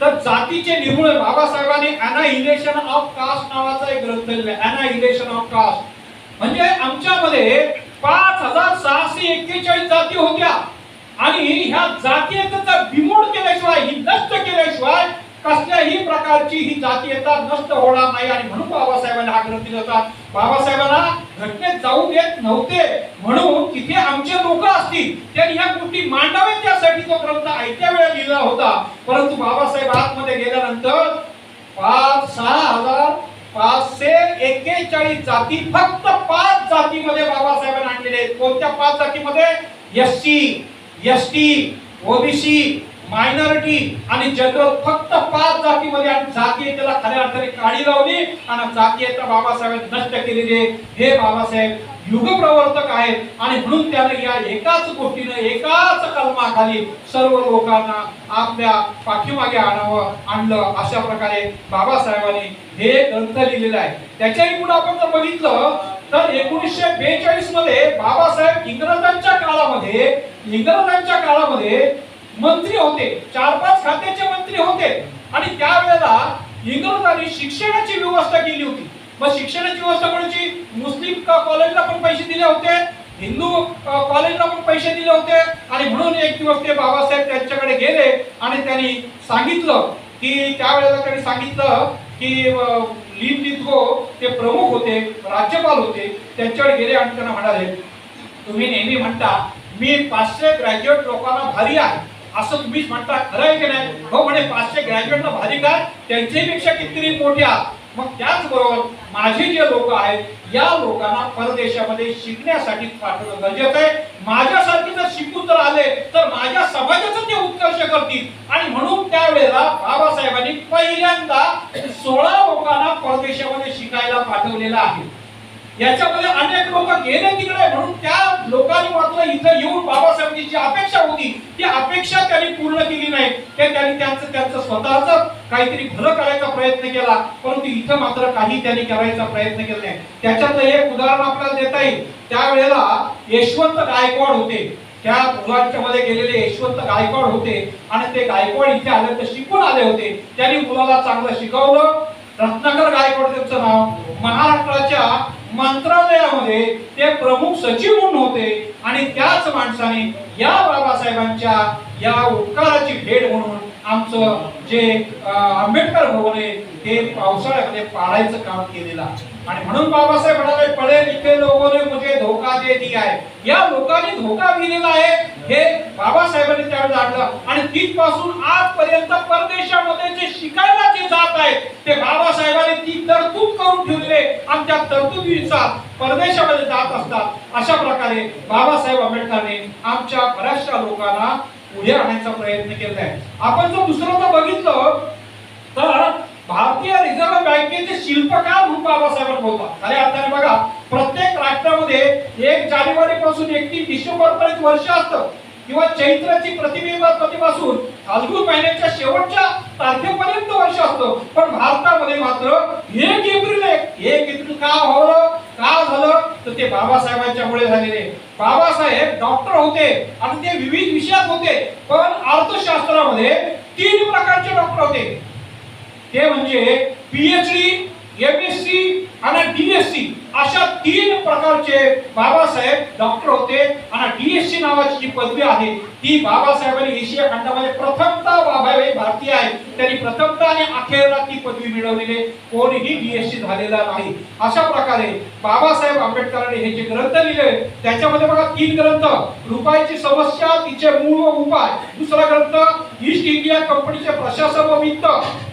तर जातीचे निर्मूलन बाबासाहेबांनी अनाहिलेशन ऑफ कास्ट नावाचा एक ग्रंथ लिहिला. अनाहिलेशन ऑफ कास्ट म्हणजे आमच्यामध्ये 5641 जाती होत्या आणि ह्या जातीयतेचा बिमोड केल्याशिवाय, ही नष्ट केल्याशिवाय कसल्याही प्रकारची ही जातीयता नष्ट होणार नाही आणि म्हणून बाबासाहेबांना हा ग्रंथ लिहिला होता. बाबासाहेबांना घटनेत जाऊ देत नव्हते म्हणून तिथे आमचे लोक असतील त्यांनी ह्या गोष्टी मांडाव्यात त्यासाठी तो ग्रंथ आयत्या वेळेला लिहिला होता. परंतु बाबासाहेब आतमध्ये गेल्यानंतर 6541 जाती फक्त 5 जातीमध्ये बाबासाहेबांनी आणलेले आहेत. कोणत्या 5 जातीमध्ये? SC, ST, OBC, मायनॉरिटी आणि जनरल, फक्त 5 जातीमध्ये आणि जातीयतेला खऱ्या अर्थाने काढी लावली आणि जातीयता बाबासाहेबांनी नष्ट केलेली. हे बाबासाहेब युगप्रवर्तक आहेत आणि म्हणून त्याने या एकाच गोष्टीने, एकाच कलमाखाली सर्व लोकांना आपल्या पाठीमागे आणलं. अशा प्रकारे बाबासाहेबांनी हे ग्रंथ लिहिलेला आहे. त्याच्याही पुढे आपण जर बघितलं तर 1942 मध्ये बाबासाहेब इंग्रजांच्या काळामध्ये मंत्री होते, 4-5 खात्याचे मंत्री होते आणि त्यावेळेला इंग्रजांनी शिक्षणाची व्यवस्था केली होती. मग शिक्षणाची व्यवस्था कोणाची? मुस्लिम कॉलेजला पण पैसे दिले होते, हिंदू कॉलेजला पण पैसे दिले होते आणि म्हणून एक दिवस ते बाबासाहेब त्यांच्याकडे गेले आणि त्यांनी सांगितलं की लीन लिथगो ते प्रमुख होते, राज्यपाल होते, त्यांच्याकडे गेले आणि त्यांना म्हणाले, तुम्ही नेहमी म्हणता मी 500 ग्रॅज्युएट लोकांना भारी आहे असं तुम्हीच म्हणता, खरं आहे की नाही? हो म्हणे, 500 ग्रॅज्युएटला भारी काय, त्यांच्यापेक्षा कितीतरी मोठ्या मग त्याचबरोबर माझे जे लोक आहेत या लोकांना परदेशामध्ये शिकण्यासाठी पाठवणं गरजेचं आहे. माझ्यासारखे जर शिकून जर आले तर माझ्या समाजाचं ते उत्कर्ष करतील. आणि म्हणून त्यावेळेला बाबासाहेबांनी पहिल्यांदा 16 लोकांना परदेशामध्ये शिकायला पाठवलेलं आहे. याच्यामध्ये अनेक लोक गेले तिकडे, म्हणून त्या लोकांनी मात्र इथं येऊन बाबासाहेबांची जी अपेक्षा होती ती अपेक्षा त्यांनी पूर्ण केली नाही. त्यांनी त्यांचं स्वतःच काहीतरी भलं करायचा प्रयत्न केला, परंतु इथं मात्र काही त्यांनी करायचा प्रयत्न केला नाही. त्याच्यातलं एक उदाहरण आपल्याला देता येईल. त्यावेळेला यशवंत गायकवाड होते, त्या मुलांच्या मध्ये गेलेले यशवंत गायकवाड होते आणि ते गायकवाड इथे आले तर शिकून आले होते. त्यांनी मुलाला चांगलं शिकवलं. रत्नाकर गायकवाड त्यांचं नाव. महाराष्ट्राच्या मंत्रालयामध्ये ते प्रमुख सचिव म्हणून होते आणि त्याच माणसाने या बाबासाहेबांच्या या उपकाराची भेट म्हणून आमचं जे आंबेडकर भवन आहे ते पावसाळ्यामध्ये पाडायचं काम केलेलं आहे. आणि म्हणून बाबासाहेब म्हणाले, पढे लिखे लोगों ने मुझे धोखा दे दिया है. या लोकांनी धोका दिलेला आहे हे बाबासाहेबांनी त्यावेळेस आणलं. आणि तिथपासून आजपर्यंत परदेशामध्ये जे शिकायला जे जात आहेत ते बाबासाहेबांनी ती तरतूद करून ठेवले. आमच्या तरतुदीनुसार परदेशामध्ये जात असतात. अशा प्रकारे बाबासाहेब आंबेडकरांनी आमच्या बऱ्याचशा लोकांना पुढे आणायचा प्रयत्न केला आहे. आपण जर दुसरं बघितलं तर भारतीय रिझर्व्ह बँकेचे शिल्पकार म्हणून बाबासाहेबांना बोलतात. खऱ्या अर्थाने बघा, प्रत्येक राष्ट्रामध्ये 1 जानेवारी पासून 31 डिसेंबर पर्यंत वर्ष असतं किंवा चैत्राची प्रतिपासून फाल्गुन महिन्याच्या शेवटच्या तारखेपर्यंत वर्ष असतं. पण भारतामध्ये मात्र 1 एप्रिल का झालं तर ते बाबासाहेबांच्यामुळे झालेले. बाबासाहेब डॉक्टर होते आणि ते विविध विषयात होते, पण अर्थशास्त्रामध्ये 3 प्रकारचे डॉक्टर होते. ते म्हणजे पीएचडी, एमएससी आणि डीएससी अशा 3 प्रकारचे बाबासाहेब डॉक्टर होते. आणि डीएससी नावाची जी पदवी आहे ती बाबासाहेबांनी एशिया खंडामध्ये प्रथमतः भारतीय आहे त्यांनी प्रथमतः आणि अखेरला ती पदवी मिळवलेली. कोणीही डीएससी झालेला नाही. अशा प्रकारे बाबासाहेब आंबेडकरांनी हे जे ग्रंथ लिहिले त्याच्यामध्ये बघा 3 ग्रंथ. रुपयाची समस्या, तिचे मूळ व उपाय. दुसरा ग्रंथ ईस्ट इंडिया कंपनीचे प्रशासन व वित्त.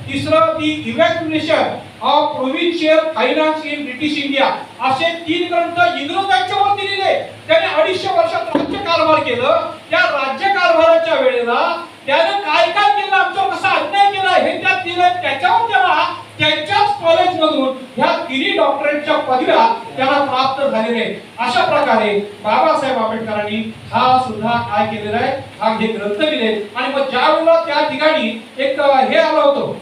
तिसरं the evacuation of provincial finance in British India. असे 3 ग्रंथ इंग्रजांच्या वरती लिहिले. त्याने 250 वर्षात राज्य कारभार केलं. त्या राज्य कारभाराच्या वेळेला त्याने काय केलं, आमच्यावर कसा अन्याय केला हे त्यात दिलं. त्याच्यावर त्याला त्यांच्याच कॉलेजमधून ह्या 3 डॉक्टरेटच्या पदव्या त्याला प्राप्त झालेल्या आहेत. अशा प्रकारे बाबासाहेब आंबेडकरांनी हा सुद्धा काय केलेला आहे, हा हे ग्रंथ लिहिले. आणि मग ज्या वेळेला त्या ठिकाणी एक हे आलं होतं,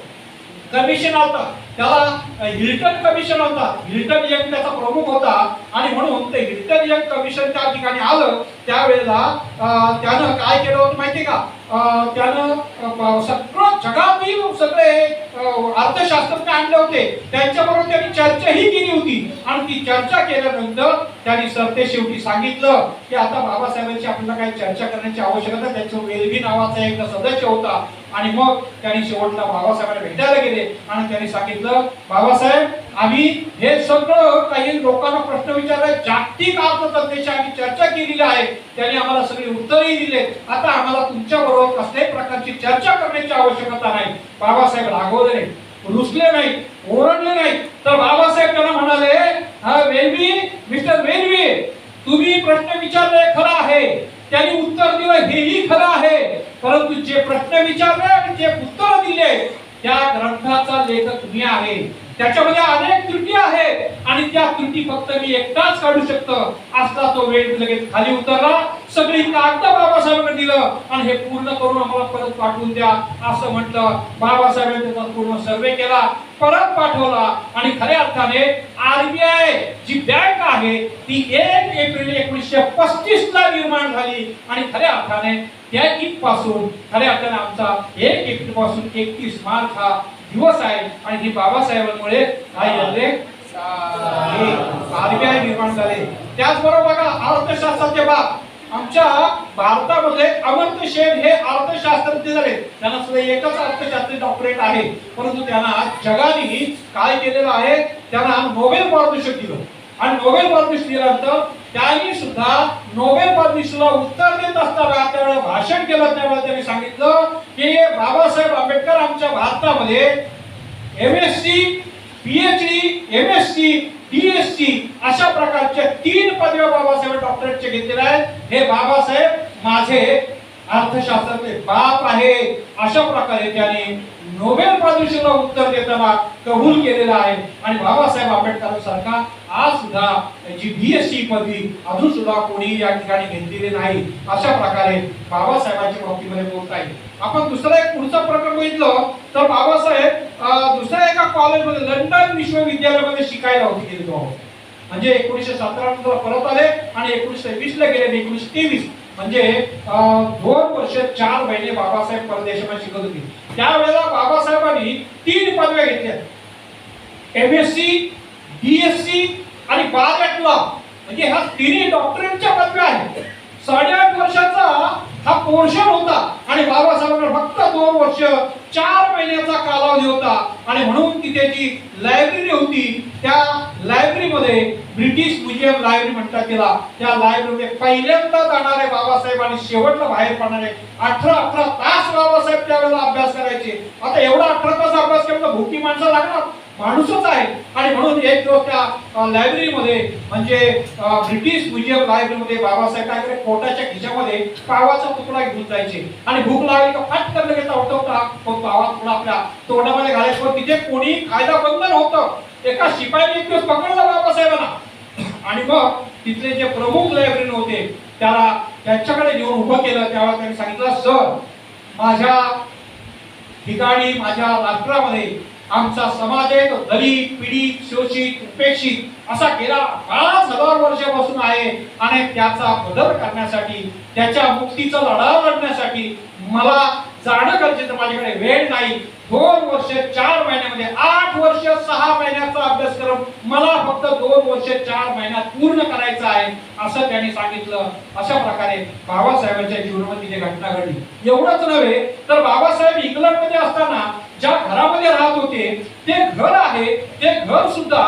कमिशन आलं, त्याला हिल्टन कमिशन होता. हिल्टन यंग त्याचा प्रमुख होता आणि म्हणून ते हिल्टन यंग कमिशन त्या ठिकाणी आलं. त्यावेळेला त्यानं काय केलं होतं माहिती का, त्यानं सगळं जगातील सगळे अर्थशास्त्रज्ञ आणले होते. त्यांच्याबरोबर त्यांनी चर्चाही केली होती. आणि ती चर्चा केल्यानंतर त्यांनी सरते शेवटी सांगितलं की आता बाबासाहेबांची आपल्याला काही चर्चा करण्याची आवश्यकता. त्यांचं वेलबी नावाचा एक सदस्य होता. आणि मग त्यांनी शेवटला बाबासाहेबांना भेटायला गेले आणि त्यांनी सांगितलं, बाबासाहेब आम्ही हे सगळं काही लोकांना प्रश्न विचारले, जागतिक अर्थतज्ञांशी आम्ही चर्चा केलेली आहे, त्यांनी आम्हाला सगळे उत्तरही दिले. आता आम्हाला तुमच्या बरोबर कसल्याही प्रकारची चर्चा करण्याची आवश्यकता नाही. बाबासाहेब रागवले नाही, रुसले नाही, ओरडले नाही. तर बाबासाहेब त्यांना म्हणाले, हा वेलबी, मिस्टर वेलबी, तुम्ही प्रश्न विचारले खरं आहे, त्यांनी उत्तर दिलं हेही खरं आहे, परंतु जे प्रश्न विचारले आणि जे उत्तर दिले त्या ग्रंथाचा लेखक मी आहे. त्याच्यामध्ये अनेक त्रुटी आहेत आणि त्या त्रुटी फक्त मी एकटाच काढू शकतो. असला तो वेळ लगेच खाली उतरला, सगळी कागद बाबासाहेबांना दिलं आणि हे पूर्ण करून आम्हाला परत पाठवून द्या असं म्हटलं. बाबासाहेबांनी त्याचा पूर्ण सर्वे केला, परत पाठवला. आणि खऱ्या अर्थाने आरबीआय जी बँक आहे ती 1 एप्रिल 1935 ला निर्माण झाली. आणि खऱ्या अर्थाने त्या पासून खऱ्या अर्थाने आमचा 1 एप्रिल पासून 31 मार्च हा दिवस आहे. आणि ही बाबासाहेबांमुळे काय झाले, आरबीआय निर्माण झाले. त्याचबरोबर बघा अर्थशास्त्राचे बाब आमच्या भारतामध्ये अमर्त्य सेन हे अर्थशास्त्रज्ञ झाले. त्यांना सुद्धा एकच अर्थशास्त्री डॉक्टरेट आहे, परंतु त्यांना जगाने काय केलेलं आहे, त्यांना नोबेल पारितोषिक दिलं. आणि नोबेल पारितोषिक दिल्यानंतर त्यांनी सुद्धा नोबेल पारितोषिकाला उत्तर देत असताना त्यावेळेला भाषण केलं. त्यावेळेला त्यांनी सांगितलं की बाबासाहेब आंबेडकर आमच्या भारतामध्ये एमएससी, PhD, MSc, DSc अशा प्रकारच्या 3 पदव्या बाबासाहेब डॉक्टरेटचे घेतलेल्या आहेत। हे बाबासाहेब माझे अर्थशास्त्रातले बाप आहे अशा प्रकारे त्यांनी नोबेल पारितोषिकाला उत्तर देताना कबूल केलेलं आहे। आणि बाबासाहेब आंबेडकरांसारखा आज सुद्धा त्यांची BSc पदवी अजून सुद्धा कोणी या ठिकाणी घेतलेली नाही। अशा प्रकारे बाबासाहेबांच्या बाबतीमध्ये बोलता येईल। आपण दुसरा एक पुढचा प्रकरण बघितलं तर बाबासाहेब दुसऱ्या एका कॉलेजमध्ये लंडन विश्वविद्यालयामध्ये शिकायला होते गेले तो, म्हणजे 1917 नंतर परत आले आणि 1920 ला गेले, 1923 म्हणजे 2 वर्ष 4 महिने बाबासाहेब परदेशामध्ये शिकत होते। त्यावेळेला बाबासाहेबांनी 3 पदव्या घेतल्या, MSc, DSc आणि बारावीत लॉ, म्हणजे ह्या 3 डॉक्टरेटच्या पदव्या आहेत। 8.5 वर्षाचा हा पोर्शन होता आणि बाबासाहेबांना फक्त 2 वर्ष 4 महिन्याचा कालावधी होता। आणि म्हणून तिथे जी लायब्ररी होती त्या लायब्ररीमध्ये ब्रिटिश म्युझियम लायब्ररी म्हणतात तिला, त्या लायब्ररीमध्ये पहिल्यांदा जाणारे बाबासाहेब आणि शेवटला बाहेर पडणारे 18 तास बाबासाहेब त्यावेळेला अभ्यास करायचे। आता एवढा 18 तास अभ्यास केला भुकी माणसं लागणार, माणूसच आहे। आणि म्हणून एक दिवस त्या लायब्ररीमध्ये म्हणजे ब्रिटिश म्युझियम लायब्ररीमध्ये बाबासाहेब काय करायचे, पोटाच्या खिशामध्ये पावाचा तुकडा घेऊन जायचे आणि भूक लागली का फटकन लगेच आवटवता तो पावा तुकडा आपल्या तोंडामध्ये घालायचा। पण तिथे कोणी खायला बंधन होतं। एका शिपायाने एक दिवस पकडलं बाबासाहेबांना आणि मग तिथले जे प्रमुख लायब्ररीयन होते त्याला त्यांच्याकडे घेऊन उभं केलं। त्यावेळेला त्यांनी सांगितलं, सर माझ्या ठिकाणी माझ्या राष्ट्रामध्ये आमचा समाज आहे तो दलित, पीडित, शोषित, उपेक्षित असा गेला 5000 वर्षापासून आहे आणि त्याचा बदल करण्यासाठी त्याच्या मुक्तीचा लढा लढण्यासाठी मला जाणं गरजेचं, माझ्याकडे वेळ नाही। 2 वर्ष 4 महिन्यामध्ये 8 वर्ष 6 महिन्याचा अभ्यासक्रम मला फक्त 2 वर्ष 4 महिन्यात पूर्ण करायचा आहे असं त्यांनी सांगितलं। अशा प्रकारे बाबासाहेबांच्या जीवनामध्ये जी घटना घडली। एवढंच नव्हे तर बाबासाहेब इंग्लंडमध्ये असताना ज्या घरामध्ये राहत होते ते घर आहे, ते घर सुद्धा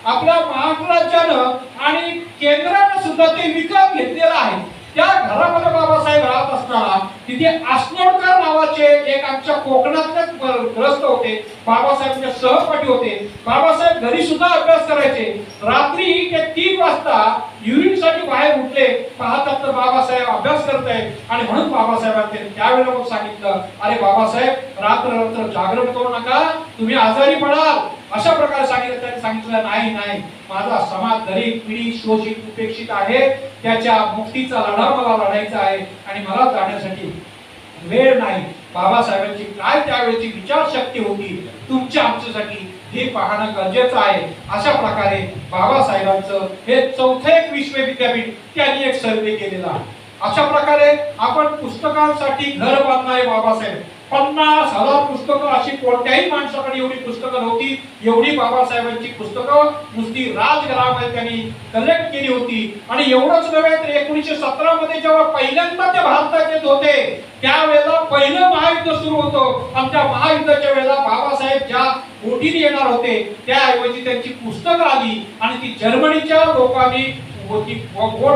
आपल्या महाराष्ट्र राज्यानं आणि केंद्रानं सुद्धा ते विकत घेतलेलं आहे। त्या घरामध्ये बाबासाहेब राहत असताना तिथे आसनोडकर नावाचे एक आमच्या कोकणातलेच ग्रस्त होते, बाबासाहेबांचे सहपाठी होते। बाबासाहेब घरी सुद्धा अभ्यास करायचे। रात्री ते 3 वाजता युरिनसाठी बाहेर उठले, पाहतात तर बाबासाहेब अभ्यास करत आहेत आणि म्हणून बाबासाहेबांनी त्यावेळेला मग सांगितलं, अरे बाबासाहेब रात्र जागरण करू नका, तुम्ही आजारी पडाल अशा प्रकारे सांगितलं। त्यांनी सांगितलं, नाही नाही माझा समाज दलित, पीडित, शोषित, उपेक्षित आहे, त्याच्या मुक्तीचा लढा मला लढायचा आहे आणि मला जाण्यासाठी वेळ नाही। बाबासाहेबांची काय त्यावेळेची विचारशक्ती होती तुमच्या आमच्यासाठी हे पाहणं गरजेचं आहे। अशा प्रकारे बाबासाहेबांचं हे चौथे एक विश्वविद्यापीठ त्यांनी एक सर्वे केलेला आहे। अशा प्रकारे आपण पुस्तकांसाठी घर बांधणारे बाबासाहेब, 50,000 पुस्तकं अशी कोणत्याही माणसाकडे एवढी पुस्तकं नव्हती, एवढी बाबासाहेबांची पुस्तकं नुसती राजघरामध्ये त्यांनी कलेक्ट केली होती। आणि एवढंच नव्हे तर 1917 मध्ये जेव्हा पहिल्यांदा ते भारतात येत होते त्यावेळेला पहिलं महायुद्ध सुरू होतं आणि त्या महायुद्धाच्या वेळेला बाबासाहेब ज्या बोटीने येणार होते त्याऐवजी त्यांची पुस्तकं आली आणि ती जर्मनीच्या लोकांनी बोट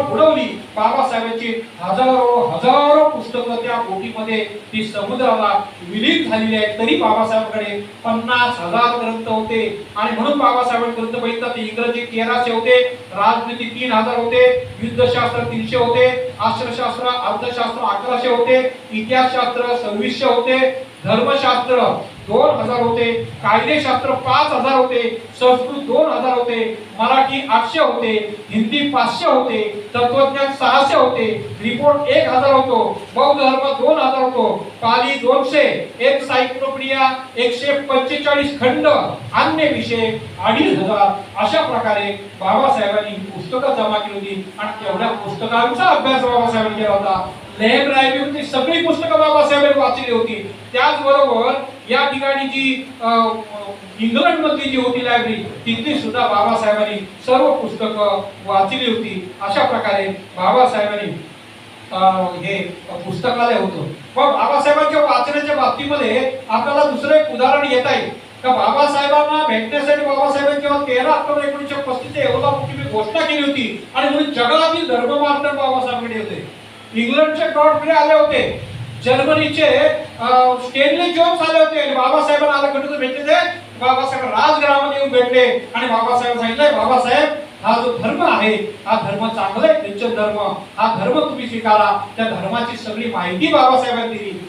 बुडवली। बाबासाहेबांची हजारो पुस्तकं त्या बोटीमध्ये ती समुद्राला विलीन झालेली आहेत, तरी बाबासाहेबांकडे 50,000 ग्रंथ होते। आणि म्हणून बाबासाहेबांकडे ग्रंथ बघितलं तर इंग्रजी 1300 होते, राजनीती 3000 होते, युद्धशास्त्र 300 होते, अर्थशास्त्र 1100 होते, इतिहासशास्त्र 2600 होते, धर्मशास्त्र 2000 होते, कायदेशास्त्र 5000 होते, संस्कृत 2000 होते, मराठी 800 होते, हिंदी 500 होते, तत्वज्ञान 600 होते, रिपोर्ट 1000 होतो, बौद्ध धर्म 2000 होतो, पाली 200, एन्सायक्लोपीडिया 145 खंड, अन्य विषय 2500 अशा प्रकारे बाबासाहेबांनी पुस्तकं जमा केली होती आणि तेवढ्या पुस्तकांचा अभ्यास बाबासाहेबांनी केला होता। लायब्ररीमध्ये सगळी पुस्तकं बाबासाहेबांनी वाचली होती। त्याचबरोबर या ठिकाणी जी इंग्लंड मधली जी होती लायब्ररी तिथली सुद्धा बाबासाहेबांनी सर्व पुस्तकं वाचली होती। अशा प्रकारे बाबासाहेबांनी हे पुस्तकालय होतं। पण बाबासाहेबांच्या वाचनाच्या बाबतीमध्ये आपल्याला दुसरं एक उदाहरण घेता येईल का बाबासाहेबांना भेटण्यासाठी बाबासाहेबांनी जेव्हा 13 ऑक्टोबर 1935 येवला घोषणा केली होती आणि म्हणून जगातील धर्ममार्तंड बाबासाहेबांकडे होते। इंग्लंडचे गॉडफ्रे आले होते, जर्मनीचे स्टेनली जोन्स आले होते आणि बाबासाहेबांना आले भेटले बाबासाहेब राजघरामध्ये येऊन भेटले आणि बाबासाहेब सांगितले, बाबासाहेब हा जो धर्म आहे हा धर्म चांगला आहे, ख्रिश्चन धर्म हा धर्म तुम्ही स्वीकारा. त्या धर्माची सगळी माहिती बाबासाहेबांनी दिली.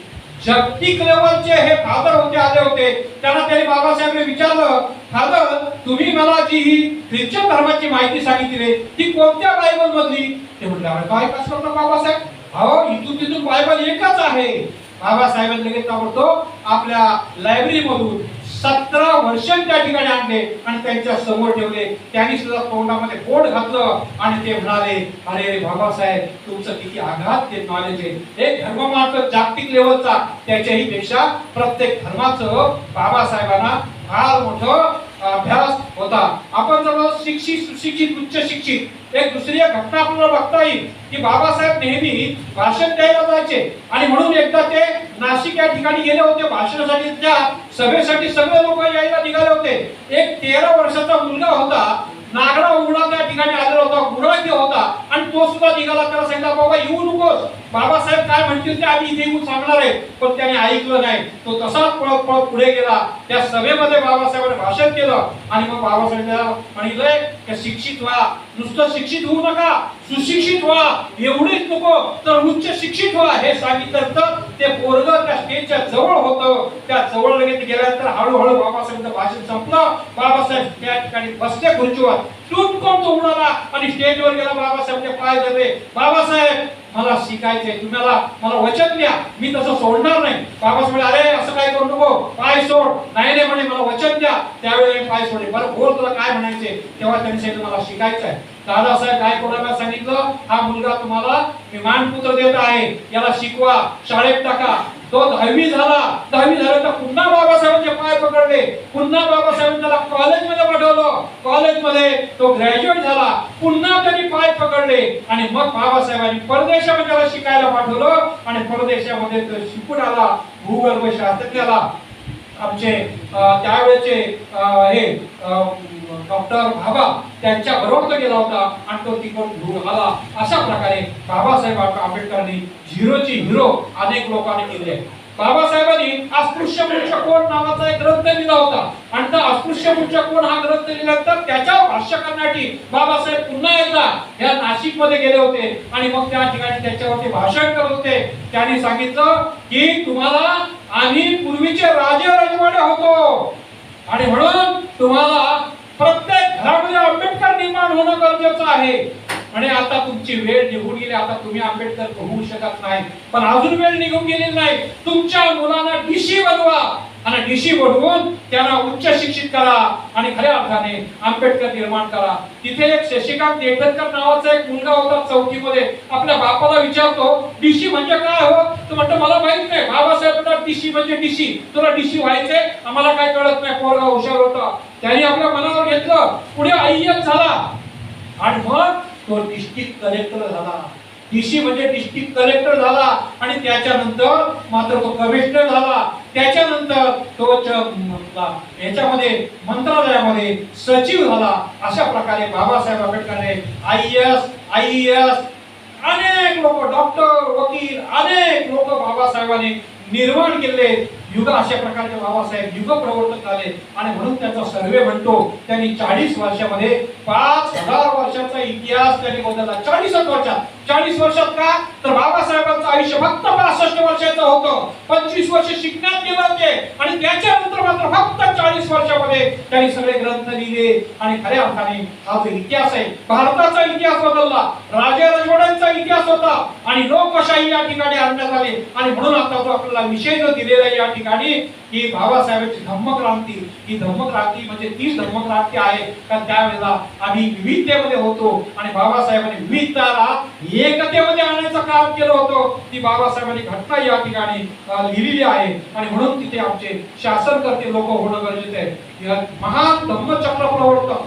जागतिक लेवलचे हे फादर होते आले होते, त्यांना त्यांनी बाबासाहेबांनी विचारलं, फादर तुम्ही मला जी ही ख्रिश्चन धर्माची माहिती सांगितली ती कोणत्या बायबल मधली? ते म्हटले, अरे काय कसं करतो बाबासाहेब, अहो इथून तिथून बायबल एकच आहे. बाबासाहेबांनी लगेच ताबडतोब आपल्या लायब्ररी मधून 17 वर्ष त्या ठिकाणी आणले आणि त्यांच्या समोर ठेवले. त्यांनी सुद्धा तोंडामध्ये बोट घातलं आणि ते म्हणाले, अरे बाबासाहेब तुमचं किती आघात ते नॉलेज आहे. एक धर्म मात्र जागतिक लेवलचा, त्याच्याही पेक्षा प्रत्येक धर्माचं बाबासाहेबांना फार मोठं अभ्यास होता. आपण जर शिक्षित सुशिक्षित उच्च शिक्षित एक दुसरी घटना आपल्याला बघता येईल की बाबासाहेब नेहमी भाषण द्यायला जायचे आणि म्हणून एकदा ते नाशिक या ठिकाणी गेले होते भाषणासाठी. त्या सभेसाठी सगळे लोक यायला निघाले होते. एक 13 वर्षाचा मुलगा होता, नागडा उघडा त्या ठिकाणी आलेला होता, गुराढ्य होता आणि तो सुद्धा निघाला. त्याला सांगितलं, बाबा येऊ नकोस, बाबासाहेब काय म्हणतील ते आम्ही इथे येऊन सांगणार आहे. पण त्याने ऐकलं नाही. तो तसाच पळत पळत पुढे गेला. त्या सभेमध्ये बाबासाहेबांनी भाषण केलं आणि मग बाबासाहेबांना म्हणाले की शिक्षित व्हा, नुसतं शिक्षित होऊ नका, सुशिक्षित व्हा, एवढेच नको तर उच्च शिक्षित व्हा. हे सांगितलं तर ते पोरगं त्या स्टेजच्या जवळ होतं. त्या जवळ लगेच गेल्यानंतर हळूहळू बाबासाहेबांचं भाषण संपलं. बाबासाहेब त्या ठिकाणी बसले खुर्चीवर, टुमकून तो उडाला आणि स्टेजवर गेला. बाबासाहेबचे पाय धरले, बाबासाहेब मला शिकायचंय, तुम्हाला मला वचन द्या, मी तसं सोडणार नाही. बाबासाहेब म्हणाले, अरे असं काय करू नको, पाय सोड. नाही नाही म्हणे, मला वचन द्या. त्यावेळी पाय सोडले. बरं बोल, तुला काय म्हणायचे? तेव्हा त्यांनी सांगितलं, मला शिकायचं आहे. दादासाहेब काय कोणाला सांगितलं, हा मुलगा तुम्हाला विमानपुत्र देत आहे, याला शिकवा, शाळेत टाका. तो 10वी झाला. 10वी झालं तर पुन्हा बाबासाहेबांचे पाय पकडले, पुन्हा बाबासाहेबांनी त्याला कॉलेजमध्ये पाठवलं. कॉलेजमध्ये तो ग्रॅज्युएट झाला. पुन्हा त्यांनी पाय पकडले आणि मग बाबासाहेबांनी परदेशामध्ये त्याला शिकायला पाठवलं आणि परदेशामध्ये तो शिकून आला. भूगर्भ शास्त्रज्ञाला आमचे त्यावेळेचे हे डॉक्टर भाबा त्यांच्या बरोबर गेला होता आणि तो तिकडून आला. अशा प्रकारे बाबासाहेब आंबेडकरांनी झिरोची हिरो अनेक लोकांनी केले. बाबासाहेबांनी अस्पृश्य मनुष्य कोण नावाचा एक ग्रंथ लिहिला होता आणि त्या अस्पृश्य मनुष्य कोण हा ग्रंथ लिहिल्यानंतर त्याच्यावर भाष्य करण्यासाठी बाबासाहेब पुन्हा एकदा या नाशिक मध्ये गेले होते आणि मग त्या ठिकाणी त्याच्यावरती भाषण करत होते. त्यांनी सांगितलं की तुम्हाला आम्ही पूर्वीचे राजे राजवाडे होतो आणि म्हणून तुम्हाला प्रत्येक घरामध्ये आंबेडकर निर्माण होणं गरजेचं आहे आणि आता तुमची वेळ निघून गेली. आता तुम्ही आंबेडकर होऊ शकत नाही, पण अजून वेळ निघून गेलेली नाही. तुमच्या मुलांना डीसी बनवा आणि डीसी बनवून त्यांना उच्च शिक्षित करा आणि खऱ्या अर्थाने आंबेडकर निर्माण करा. तिथे एक शशिकांत देठणकर नावाचा एक मुलगा होता चौथीमध्ये. आपल्या बापाला विचारतो डीसी म्हणजे काय हो? तो म्हणतो मला माहित नाही. बाबासाहेब म्हणतात डीसी म्हणजे डीसी, तुला डीसी व्हायचंय, आम्हाला काय कळत नाही. पोरगा हुशार होता, त्यांनी आपल्या मनावर घेतलं. पुढे आईएस झाला आणि मग तो डिस्ट्रिक्ट कलेक्टर झाला. डीसी म्हणजे डिस्ट्रिक्ट कलेक्टर झाला आणि त्याच्यानंतर मात्र तो कमिशनर झाला. त्याच्यानंतर तो याच्यामध्ये मंत्रालयामध्ये सचिव झाला. अशा प्रकारे बाबासाहेब आंबेडकरने आईएएस अनेक लोक, डॉक्टर, वकील, अनेक लोक बाबासाहेबांनी निर्माण केले. युग अशा प्रकारचे बाबासाहेब युग प्रवर्तक झाले आणि म्हणून त्याचा सर्वे म्हणतो त्यांनी 40 वर्षामध्ये 5000 वर्षाचा इतिहास त्यांनी बदलला. 40 वर्षात का तर बाबासाहेबांचं आयुष्य फक्त 65 वर्षाचं होतं. 25 वर्ष शिकण्यात गेले होते आणि त्याच्यानंतर मात्र फक्त 40 वर्षामध्ये त्यांनी सगळे ग्रंथ लिहिले आणि खऱ्या अर्थाने हा जो इतिहास आहे भारताचा इतिहास बदलला. राजे राजवाड्यांचा इतिहास होता आणि लोकशाही या ठिकाणी आणण्यात आली आणि म्हणून आता तो आपल्याला विषय जो दिलेला आहे या ठिकाणी की बाबासाहेबांची धम्मक्रांती, ही धम्मक्रांती म्हणजे तीच धम्मक्रांती आहे का त्यावेळेला आम्ही विविधतेमध्ये होतो आणि बाबासाहेबांनी विविधताला एकतेमध्ये आणण्याचं काम केलं होतं. ती बाबासाहेबांनी घटना या ठिकाणी लिहिलेली आहे आणि म्हणून तिथे आमचे शासनकर्ते लोक होणं गरजेचं आहे. महान धम्मचक्र प्रवर्तक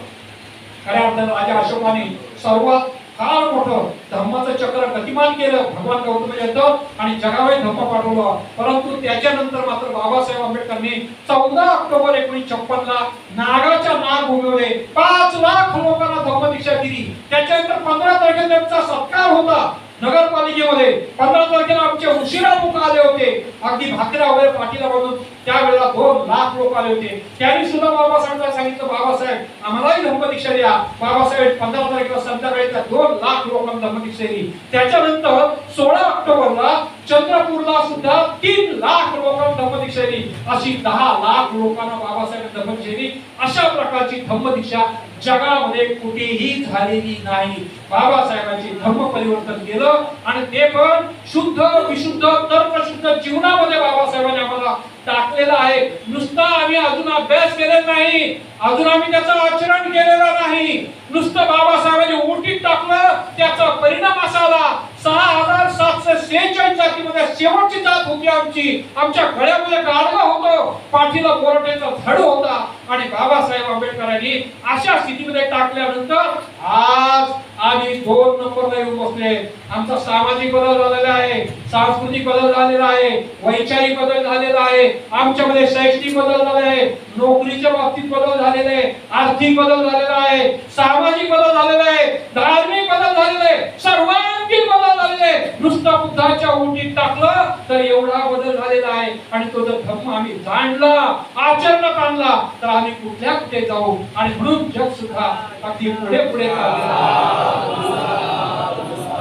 खऱ्या अर्थाने राजा अशोकाने सर्वात फार मोठं धम्माचं चक्र गतिमान केलं. भगवान गौतम येतं आणि जगावे धम्म पाठवलं. परंतु त्याच्यानंतर मात्र बाबासाहेब आंबेडकरांनी 14 ऑक्टोबर 1956 ला नागाच्या नाग उगवले. 5 लाख लोकांना धम्मदीक्षा दिली. त्याच्यानंतर 15 तारखेला त्यांचा सत्कार होता नगरपालिकेमध्ये. 15 तारखेला आमचे उशिरा लोक आले होते अगदी भाकऱ्या वगैरे पाठीला बांधून त्यावेळेला 2 लाख लोक आले होते. त्यांनी सुद्धा बाबासाहेबांना सांगितलं, बाबासाहेब आम्हालाही धम्मदीक्षा द्या. बाबासाहेब 15 तारखेला संध्याकाळी 2 लाख लोकांना धम्मदीक्षा दिली. त्याच्यानंतर 16 ऑक्टोबरला चंद्रपूरला सुद्धा 3 लाख लोकांना धम्मदीक्षा दिली. अशी 10 लाख लोकांना बाबासाहेबांनी धम्मदीक्षा दिली. अशा प्रकारची धम्मदीक्षा जगामध्ये कुठेही झालेली नाही. बाबासाहेबांची धर्म परिवर्तन केलं आणि ते पण शुद्ध विशुद्ध तर्कशुद्ध जीवनामध्ये बाबासाहेबांनी आम्हाला टाकलेलं आहे. नुसता आम्ही अजून अभ्यास केलेला नाही, अजून आम्ही त्याचं आचरण केलेलं नाही. नुसतं बाबासाहेबांनी ओटीत टाकलं, त्याचा परिणाम असा आला 6746 जातीमध्ये शेवटची जात होती आमची. आमच्या गळ्यामध्ये गाडवा होतो, पाठीला बोराट्याचा धड होता. आणि बाबासाहेब आंबेडकरांनी अशा स्थितीमध्ये टाकल्यानंतर आज आम्ही 2 नंबरला येऊन बसले. आमचा सामाजिक बदल झालेला आहे, सांस्कृतिक बदल झालेला आहे, वैचारिक बदल झालेला आहे, आमच्यामध्ये शैक्षणिक बदल झाले आहे, नोकरीच्या बाबतीत बदल झालेले आहे, आर्थिक बदल झालेला आहे, सामाजिक बदल झालेला आहे, धार्मिक बदल झालेला आहे, सर्वांगीण बदल झालेला आहे. नुसता बुद्धाच्या ओटीत टाकलं तर एवढा बदल झालेला आहे. आणि तो जर धर्म आम्ही जाणला, आचरणात आणला तर आम्ही कुठे जाऊ. आणि म्हणून जग सुद्धा अगदी पुढे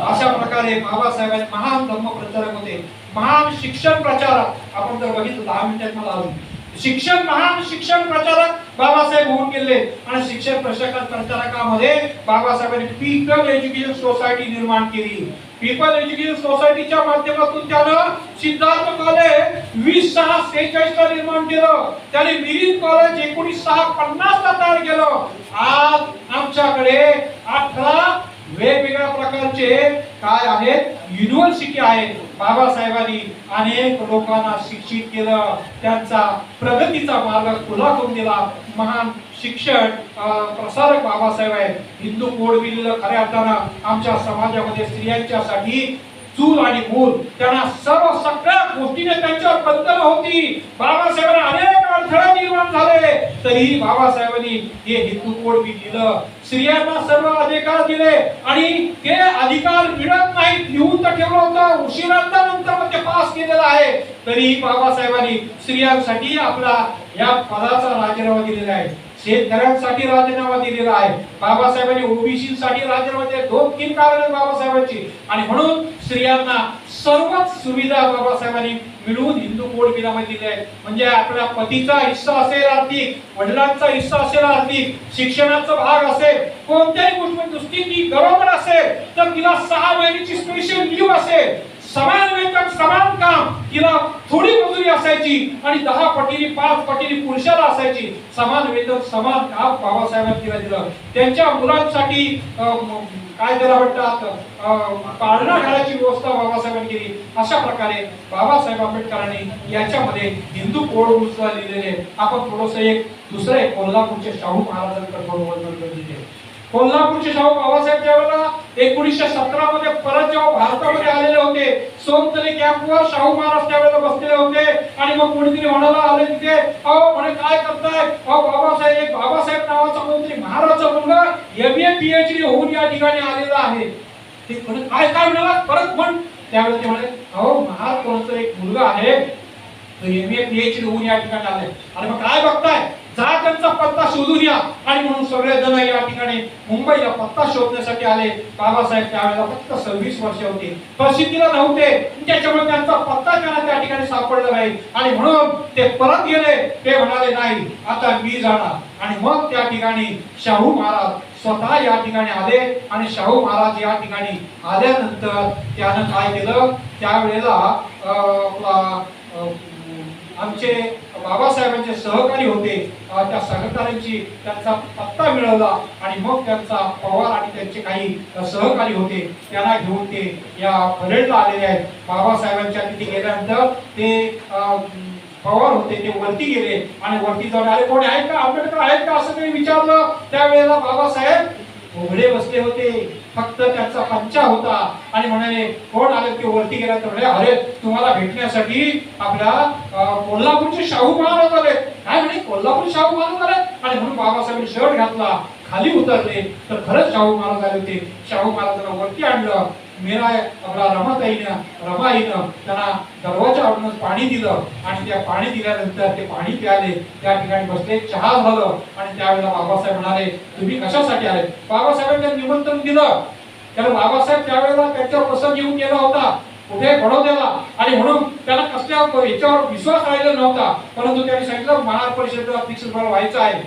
अशा प्रकारे बाबासाहेबांनी महान धर्म प्रचारक होते, महान शिक्षण प्रचारक. आपण जर बघितलं 10 मिनिटात मला महान शिक्षण प्रचारक बाबासाहेब होऊन गेले. आणि शिक्षण प्रचारकामध्ये बाबासाहेबांनी पीपल एज्युकेशन सोसायटी निर्माण केली. पीपल एज्युकेशन सोसायटीच्या माध्यमातून त्यानं सिद्धार्थ कॉलेज 2046 ला निर्माण केलं. त्याने मिरिंद कॉलेज 1950 ला तयार केलं. आज आमच्याकडे 18 वेगवेगळ्या प्रकारचे काय आहेत युनिव्हर्सिटी आहेत. बाबासाहेबांनी अनेक लोकांना शिक्षित केलं, त्यांचा प्रगतीचा मार्ग खुला करून दिला. महान शिक्षण प्रसारक बाबासाहेब आहेत. हिंदू कोड बिल खऱ्या अर्थानं आमच्या समाजामध्ये स्त्रियांच्यासाठी चूल आणि मूल, त्यांना सर्व सगळ्या गोष्टीने त्यांच्यावर बंधन होती. बाबासाहेबांना अनेक अडथळे निर्माण झाले, तरीही बाबासाहेबांनी हे हिंदू कोड बिल दिलं. स्त्रियांना सर्व अधिकार दिले आणि ते अधिकार मिळत नाहीत, लिहून तर ठेवलं होतं, उशिरानंतर ते पास केलेलं आहे. तरीही बाबासाहेबांनी स्त्रियांसाठी आपला या पदाचा राजीनामा दिलेला आहे. शेतकऱ्यांसाठी राजीनामा दिलेला आहे. बाबासाहेबांनी ओबीसी साठी राजीनामा दिले. 2-3 कारण बाबासाहेबांची. आणि म्हणून स्त्रियांना सर्वच सुविधा बाबासाहेबांनी मिळवून हिंदू कोड बिलामध्ये दिले आहे. म्हणजे आपल्या पतीचा हिस्सा असेल आर्थिक, वडिलांचा हिस्सा असेल आर्थिक, शिक्षणाचा भाग असेल, कोणत्याही गोष्टी नुसती ती गरोदर असेल तर तिला 6 महिन्याची स्पेशल लीव असेल, समान वेतन समान काम, तिला थोडी मजुरी असायची आणि 10 पटीने 5 पटीने पुरुषाला असायची. समान वेतन समान काम बाबासाहेबांनी तिला दिलं. त्यांच्या मुलांसाठी काय त्याला म्हणतात पाळणा घराची व्यवस्था बाबासाहेबांनी केली. अशा प्रकारे बाबासाहेब आंबेडकरांनी याच्यामध्ये हिंदू कोड रुजवा लिहिलेले. आपण थोडस एक दुसरे कोल्हापूरचे शाहू महाराजांकडे वर्णन केले. कोल्हापूरचे शाहू बाबासाहेब त्यावेळेला 1917 मध्ये परत जेव्हा भारतामध्ये आलेले होते, सोनतले कॅम्पवर शाहू महाराज त्यावेळेला बसलेले होते. आणि मग कोणीतरी म्हणाला आले तिथे, अहो म्हणे काय करताय, अहो बाबासाहेब नावाचा कोणतरी महाराजचा मुलगा MA PhD होऊन या ठिकाणी आलेला आहे. ते म्हणे काय म्हणाला परत म्हण. त्यावेळेला ते म्हणे, अहो महाराज कोणता एक मुलगा आहे, तो MA PhD होऊन या ठिकाणी आले. आणि मग काय बघताय, जा त्यांचा पत्ता शोधून या. आणि म्हणून सगळे जण या ठिकाणी मुंबईला पत्ता शोधण्यासाठी आले. बाबासाहेब त्यावेळेला फक्त 26 वर्ष होते, प्रसिद्धीला नव्हते, त्याच्यामुळे त्यांचा पत्ता त्यांना त्या ठिकाणी सापडला नाही. आणि म्हणून ते परत गेले. ते म्हणाले नाही आता मी जाणार. आणि मग त्या ठिकाणी शाहू महाराज स्वतः या ठिकाणी आले. आणि शाहू महाराज या ठिकाणी आल्यानंतर त्यानं काय केलं, त्यावेळेला आमचे बाबासाहेबांचे सहकारी होते, त्या सहकाऱ्यांची त्यांचा पत्ता मिळवला. आणि मग त्यांचा पवार आणि त्यांचे काही सहकारी होते त्यांना घेऊन ते या परेडला आलेले आहेत. बाबासाहेबांच्या तिथे गेल्यानंतर ते पवार होते ते वरती गेले आणि वरती जाऊन आले, कोणी आहेत का, आंबेडकर आहेत का असं काही विचारलं. त्यावेळेला बाबासाहेब उघडे बसले होते, फक्त त्यांचा पंचा होता. आणि म्हणाले कोण आले, ते वरती गेला तर म्हणाले अरे तुम्हाला भेटण्यासाठी आपल्या कोल्हापूरचे शाहू महाराज आले. काय म्हणे कोल्हापूर शाहू महाराज आले. आणि म्हणून बाबासाहेबांनी शर्ट घातला, खाली उतरले तर खरंच शाहू महाराज आले होते. शाहू महाराजांना वरती आणलं. मीरा आपला रमाईनं त्यांना दरवाजा आणून पाणी दिलं आणि त्या पाणी दिल्यानंतर ते पाणी प्याले, त्या ठिकाणी बसले, चहा झालं आणि त्यावेळेला बाबासाहेब म्हणाले तुम्ही कशासाठी आले. बाबासाहेबांनी निमंत्रण दिलं, कारण बाबासाहेब त्यावेळेला त्यांच्यावर प्रसंग येऊन गेला होता कुठे बडोद्याला, आणि म्हणून त्याला कसल्या याच्यावर विश्वास राहिला नव्हता, परंतु त्यांनी सांगितलं महार परिषदेला अध्यक्ष व्हायचं आहे.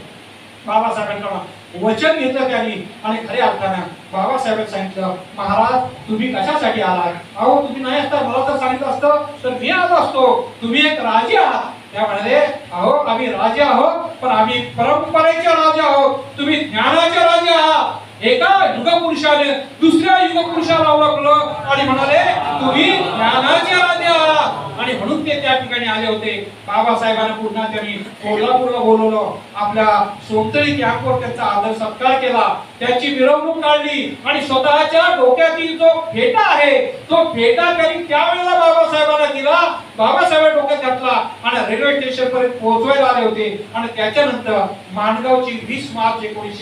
बाबासाहेबांना वचन घेतलं त्यांनी आणि खऱ्या अर्थानं बाबासाहेबांनी सांगितलं महाराज तुम्ही कशासाठी आलात. अहो तुम्ही नाही असता मला जर सांगितलं असतं तर मी आलो असतो, तुम्ही एक राजे आहात. त्या म्हणाले अहो आम्ही राजे आहोत पण आम्ही परंपरेचे राजे आहोत, तुम्ही ज्ञानाचे राजे आहात. एका युगपुरुषाने दुसऱ्या युगपुरुषाला ओळखलं आणि म्हणाले तुम्ही ज्ञानाचे राजे आहात, आणि म्हणून ते त्या ठिकाणी आले होते. बाबासाहेबांना पुन्हा त्यांनी कोल्हापूरला बोलवलं, आपल्या सोमतळी कॅम्पवर त्यांचा आदर सत्कार केला, त्याची मिरवणूक काढली आणि स्वतःच्या डोक्यातील जो फेटा आहे तो फेटा त्यांनी त्यावेळेला बाबासाहेबांना दिला, बाबासाहेबांच्या डोक्यात घातला आणि रेल्वे स्टेशन पर्यंत पोहोचवायला आले होते. आणि त्याच्यानंतर माणगावची 20 मार्च 1920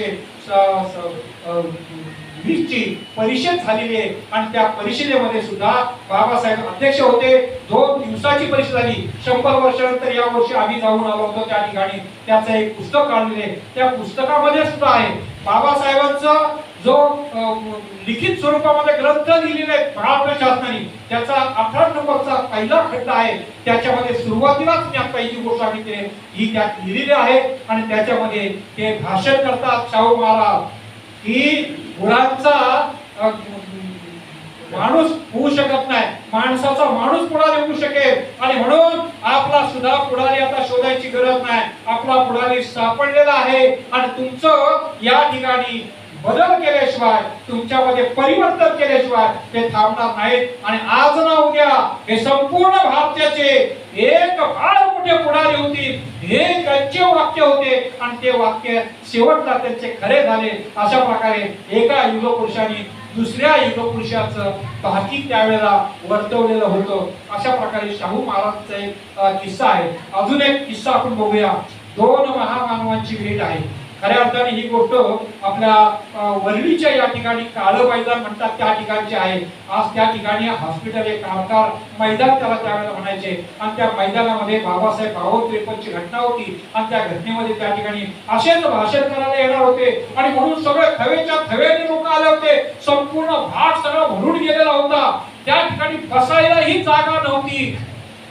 ची परिषद झालेली आहे आणि त्या परिषदेमध्ये सुद्धा बाबासाहेब अध्यक्ष होते. 2 दिवसाची परिषद झाली. 100 वर्षानंतर या वर्षी आम्ही जाऊन आलो होतो त्या ठिकाणी. त्याचं एक पुस्तक काढलेले, त्या पुस्तकामध्ये सुद्धा आहे बाबासाहेबांचा जो लिखित स्वरूपामध्ये ग्रंथ लिहिलेले आहेत महाराष्ट्र शासनाने, त्याचा 18 नंबरचा पहिला खंड आहे. त्याच्यामध्ये सुरुवातीलाच मी आता ही गोष्ट सांगितली ही त्यात लिहिलेली आहे आणि त्याच्यामध्ये ते भाषण करतात शाहू महाराज की मुलांचा माणूस होऊ शकत नाही, माणसाचा माणूस पुढारी होऊ शकेल, आणि म्हणून आपला सुद्धा पुढारी आता शोधायची गरज नाही, आपला पुढारी सापडलेला आहे. आणि तुमचं या ठिकाणी बदल केल्याशिवाय, तुमच्यामध्ये परिवर्तन केल्याशिवाय ते थांबणार नाहीत. आणि आज ना उद्या हे संपूर्ण भारताचे एक फार मोठे पुढारी होतील, हे त्यांचे वाक्य होते आणि ते वाक्य शेवटला त्यांचे खरे झाले. अशा प्रकारे एका युगपुरुषाने दुसऱ्या युगपुरुषाचं ताकीद त्यावेळेला वर्तवलेलं होतं. अशा प्रकारे शाहू महाराजचा एक किस्सा आहे. अजून एक किस्सा आपण बघूया. 2 महामानवांची भेट आहे. खऱ्या अर्थाने ही गोष्ट आपल्या वरळीच्या या ठिकाणी काळं मैदान म्हणतात त्या ठिकाणचे आहे. आज त्या ठिकाणी हॉस्पिटल एक कारकार मैदान त्याला त्यावेळेला म्हणायचे, आणि त्या मैदानामध्ये बाबासाहेब 52-53 ची घटना होती आणि त्या घटनेमध्ये त्या ठिकाणी असेच भाषण करायला येणार होते आणि म्हणून सगळे थवेच्या थवेने लोक आले होते. संपूर्ण भाग सगळा भरून गेलेला होता. त्या ठिकाणी बसायलाही जागा नव्हती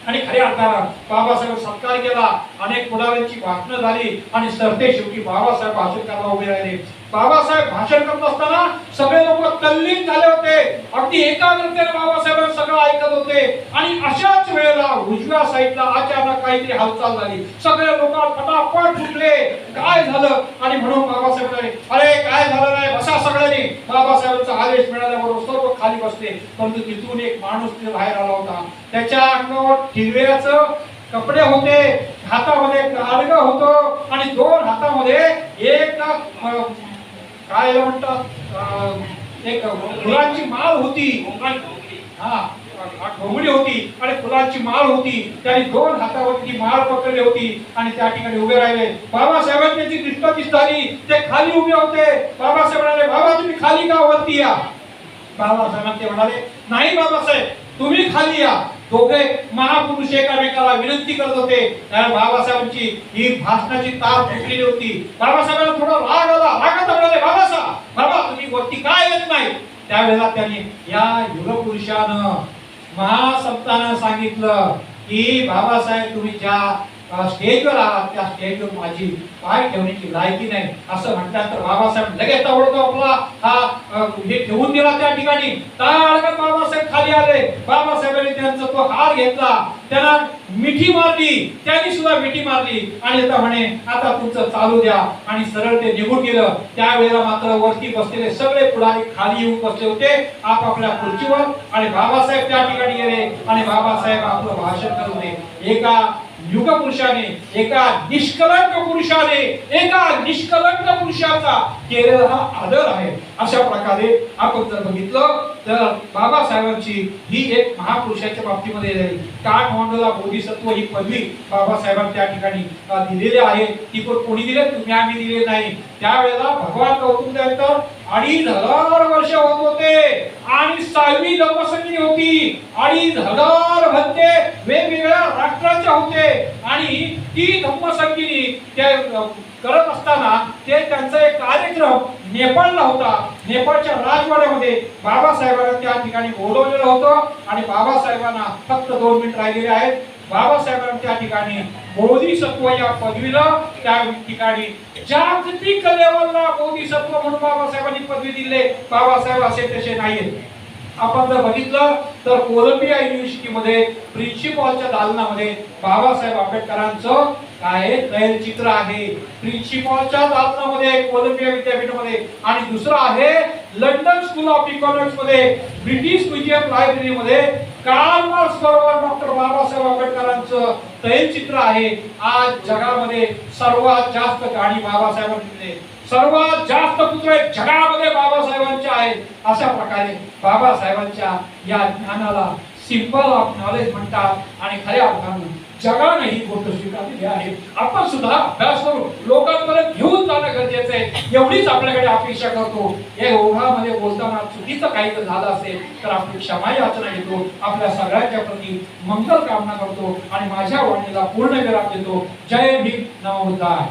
आणि खऱ्या अर्थानं बाबासाहेब सत्कार केला, अनेक पुढाऱ्यांची भाषणं झाली आणि सरते शेवटी बाबासाहेब भाषण करायला उभे राहिले. बाबासाहेब भाषण करत असताना सगळे लोक तल्लीन झाले होते, अगदी एकाग्रतेने बाबासाहेब सगळं ऐकत होते. आणि अशाच वेळेला उजव्या साईडला अचानक काहीतरी हालचाल झाली. सगळे लोक फटाफट फुटले, काय झालं, आणि म्हणून बाबासाहेब म्हणाले अरे काय झालं नाही, बसा सगळ्यांनी. बाबासाहेबांचा आदेश मिळाल्याबरोबर सर्व खाली बसले. परंतु तिथून एक माणूस बाहेर आला होता. त्याच्या अंगावर हिरव्याचं कपडे होते, हातामध्ये गाडगं होतं आणि 2 हातामध्ये एक काय म्हणतात एक फुलांची माळ होती. हा घोंगडी होती आणि फुलांची माळ होती. त्यांनी 2 हातावरती ती माळ पकडली होती आणि त्या ठिकाणी उभे राहिले. बाबासाहेबांची त्याची दिसपतीच झाली. ते खाली उभे होते. बाबासाहेब म्हणाले बाबा तुम्ही खाली का वरती या. बाबासाहेब ते म्हणाले नाही बाबासाहेब तुम्ही खाली या. दोघे महापुरुष एकामेकाला विनंती करत होते. बाबासाहेबांची ही भाषणाची तार फुटलेली होती. बाबासाहेबांना थोडा राग आला. रागात म्हणाले बाबासाहेब बाबा तुम्ही वरती काय येत नाही. त्यावेळेला त्यांनी या युगपुरुषानं महासंतानं सांगितलं की बाबासाहेब तुम्ही ज्या स्टेजवर आहात त्या स्टेजवर माझी पाय ठेवण्याची लायकी नाही असं म्हटल्यानंतर बाबासाहेब लगेच ताबडतोब आपला हा हे ठेवून दिला त्या ठिकाणी. ताडकन बाबासाहेब खाली आले. बाबासाहेबांनी त्यांचा तो हार घेतला, त्यांना मिठी मारली, त्यांनी सुद्धा मिठी मारली आणि आता म्हणे आता तुमचं चालू द्या आणि सरळ ते निघून गेलं. त्यावेळेला मात्र वरती बसलेले सगळे पुढारी खाली येऊन बसले होते आपापल्या खुर्चीवर आणि बाबासाहेब त्या ठिकाणी गेले आणि बाबासाहेब आपलं भाषण करत होते. एका युगपुरुषाने, एका निष्कलंक पुरुषाने, एका निष्कलंक पुरुषाचा केलेला हा आदर आहे. अशा प्रकारे आपण जर बघितलं तर बाबासाहेबांची ही एक महापुरुषाच्या बाबतीमध्ये झाली. काठमांडूला बोधिसत्व ही पदवी बाबासाहेबांनी त्या ठिकाणी दिलेली आहे. ती कोणी दिले? तुम्ही आम्ही दिले नाही. त्यावेळेला भगवान गौतम बुद्ध 2,500 वर्ष होत होते आणि 6वी धम्मसंगीती होती. 2,500 भंते वेगवेगळ्या राष्ट्रांचे होते आणि ती धम्मसंगीती त्या करत असताना ते त्यांचा एक कार्यक्रम नेपाळला होता. नेपाळच्या राजवाड्यामध्ये बाबासाहेबांना त्या ठिकाणी बोलवलेलं होतं आणि बाबासाहेबांना फक्त 2 मिनिट राहिलेले आहेत. बाबासाहेबांना त्या ठिकाणी बोधिसत्व या पदवीला त्या ठिकाणी जागतिक लेवलला बोधिसत्व म्हणून बाबासाहेबांनी पदवी दिली. बाबासाहेब असे तसे नाहीत. आपण जर बघितलं तर कोलंबिया युनिव्हर्सिटीमध्ये प्रिन्सिपॉलच्या दालनामध्ये बाबासाहेब आंबेडकरांचं काय तैलचित्र आहे. प्रिन्सिपॉलच्या दालनामध्ये कोलंबिया विद्यापीठामध्ये आणि दुसरं आहे लंडन स्कूल ऑफ इकॉनॉमिक्स मध्ये ब्रिटिश म्युझियम लायब्ररीमध्ये कार्ल मार्क्स बरोबर डॉक्टर बाबासाहेब आंबेडकरांचं तैलचित्र आहे. आज जगामध्ये सर्वात जास्त गाणी बाबासाहेबांनी दिली, सर्वात जास्त पुतळे जगामध्ये बाबासाहेबांचे आहेत. अशा प्रकारे बाबासाहेबांच्या या ज्ञानाला सिंपल ऑफ नॉलेज म्हणतात आणि खऱ्या अर्थाने जगाने ही गोष्ट स्वीकारलेली आहे. आपण सुद्धा अभ्यास करून लोकांपर्यंत घेऊन जाणं गरजेचं आहे. एवढीच आपल्याकडे अपेक्षा करतो. या ओघामध्ये बोलताना चुकीचं काही जर झालं असेल तर आपली क्षमा याचना घेतो. आपल्या सगळ्यांच्या प्रती मंगल कामना करतो आणि माझ्या वाणीला पूर्ण विराम देतो. जय भीम, नमो बुद्धाय.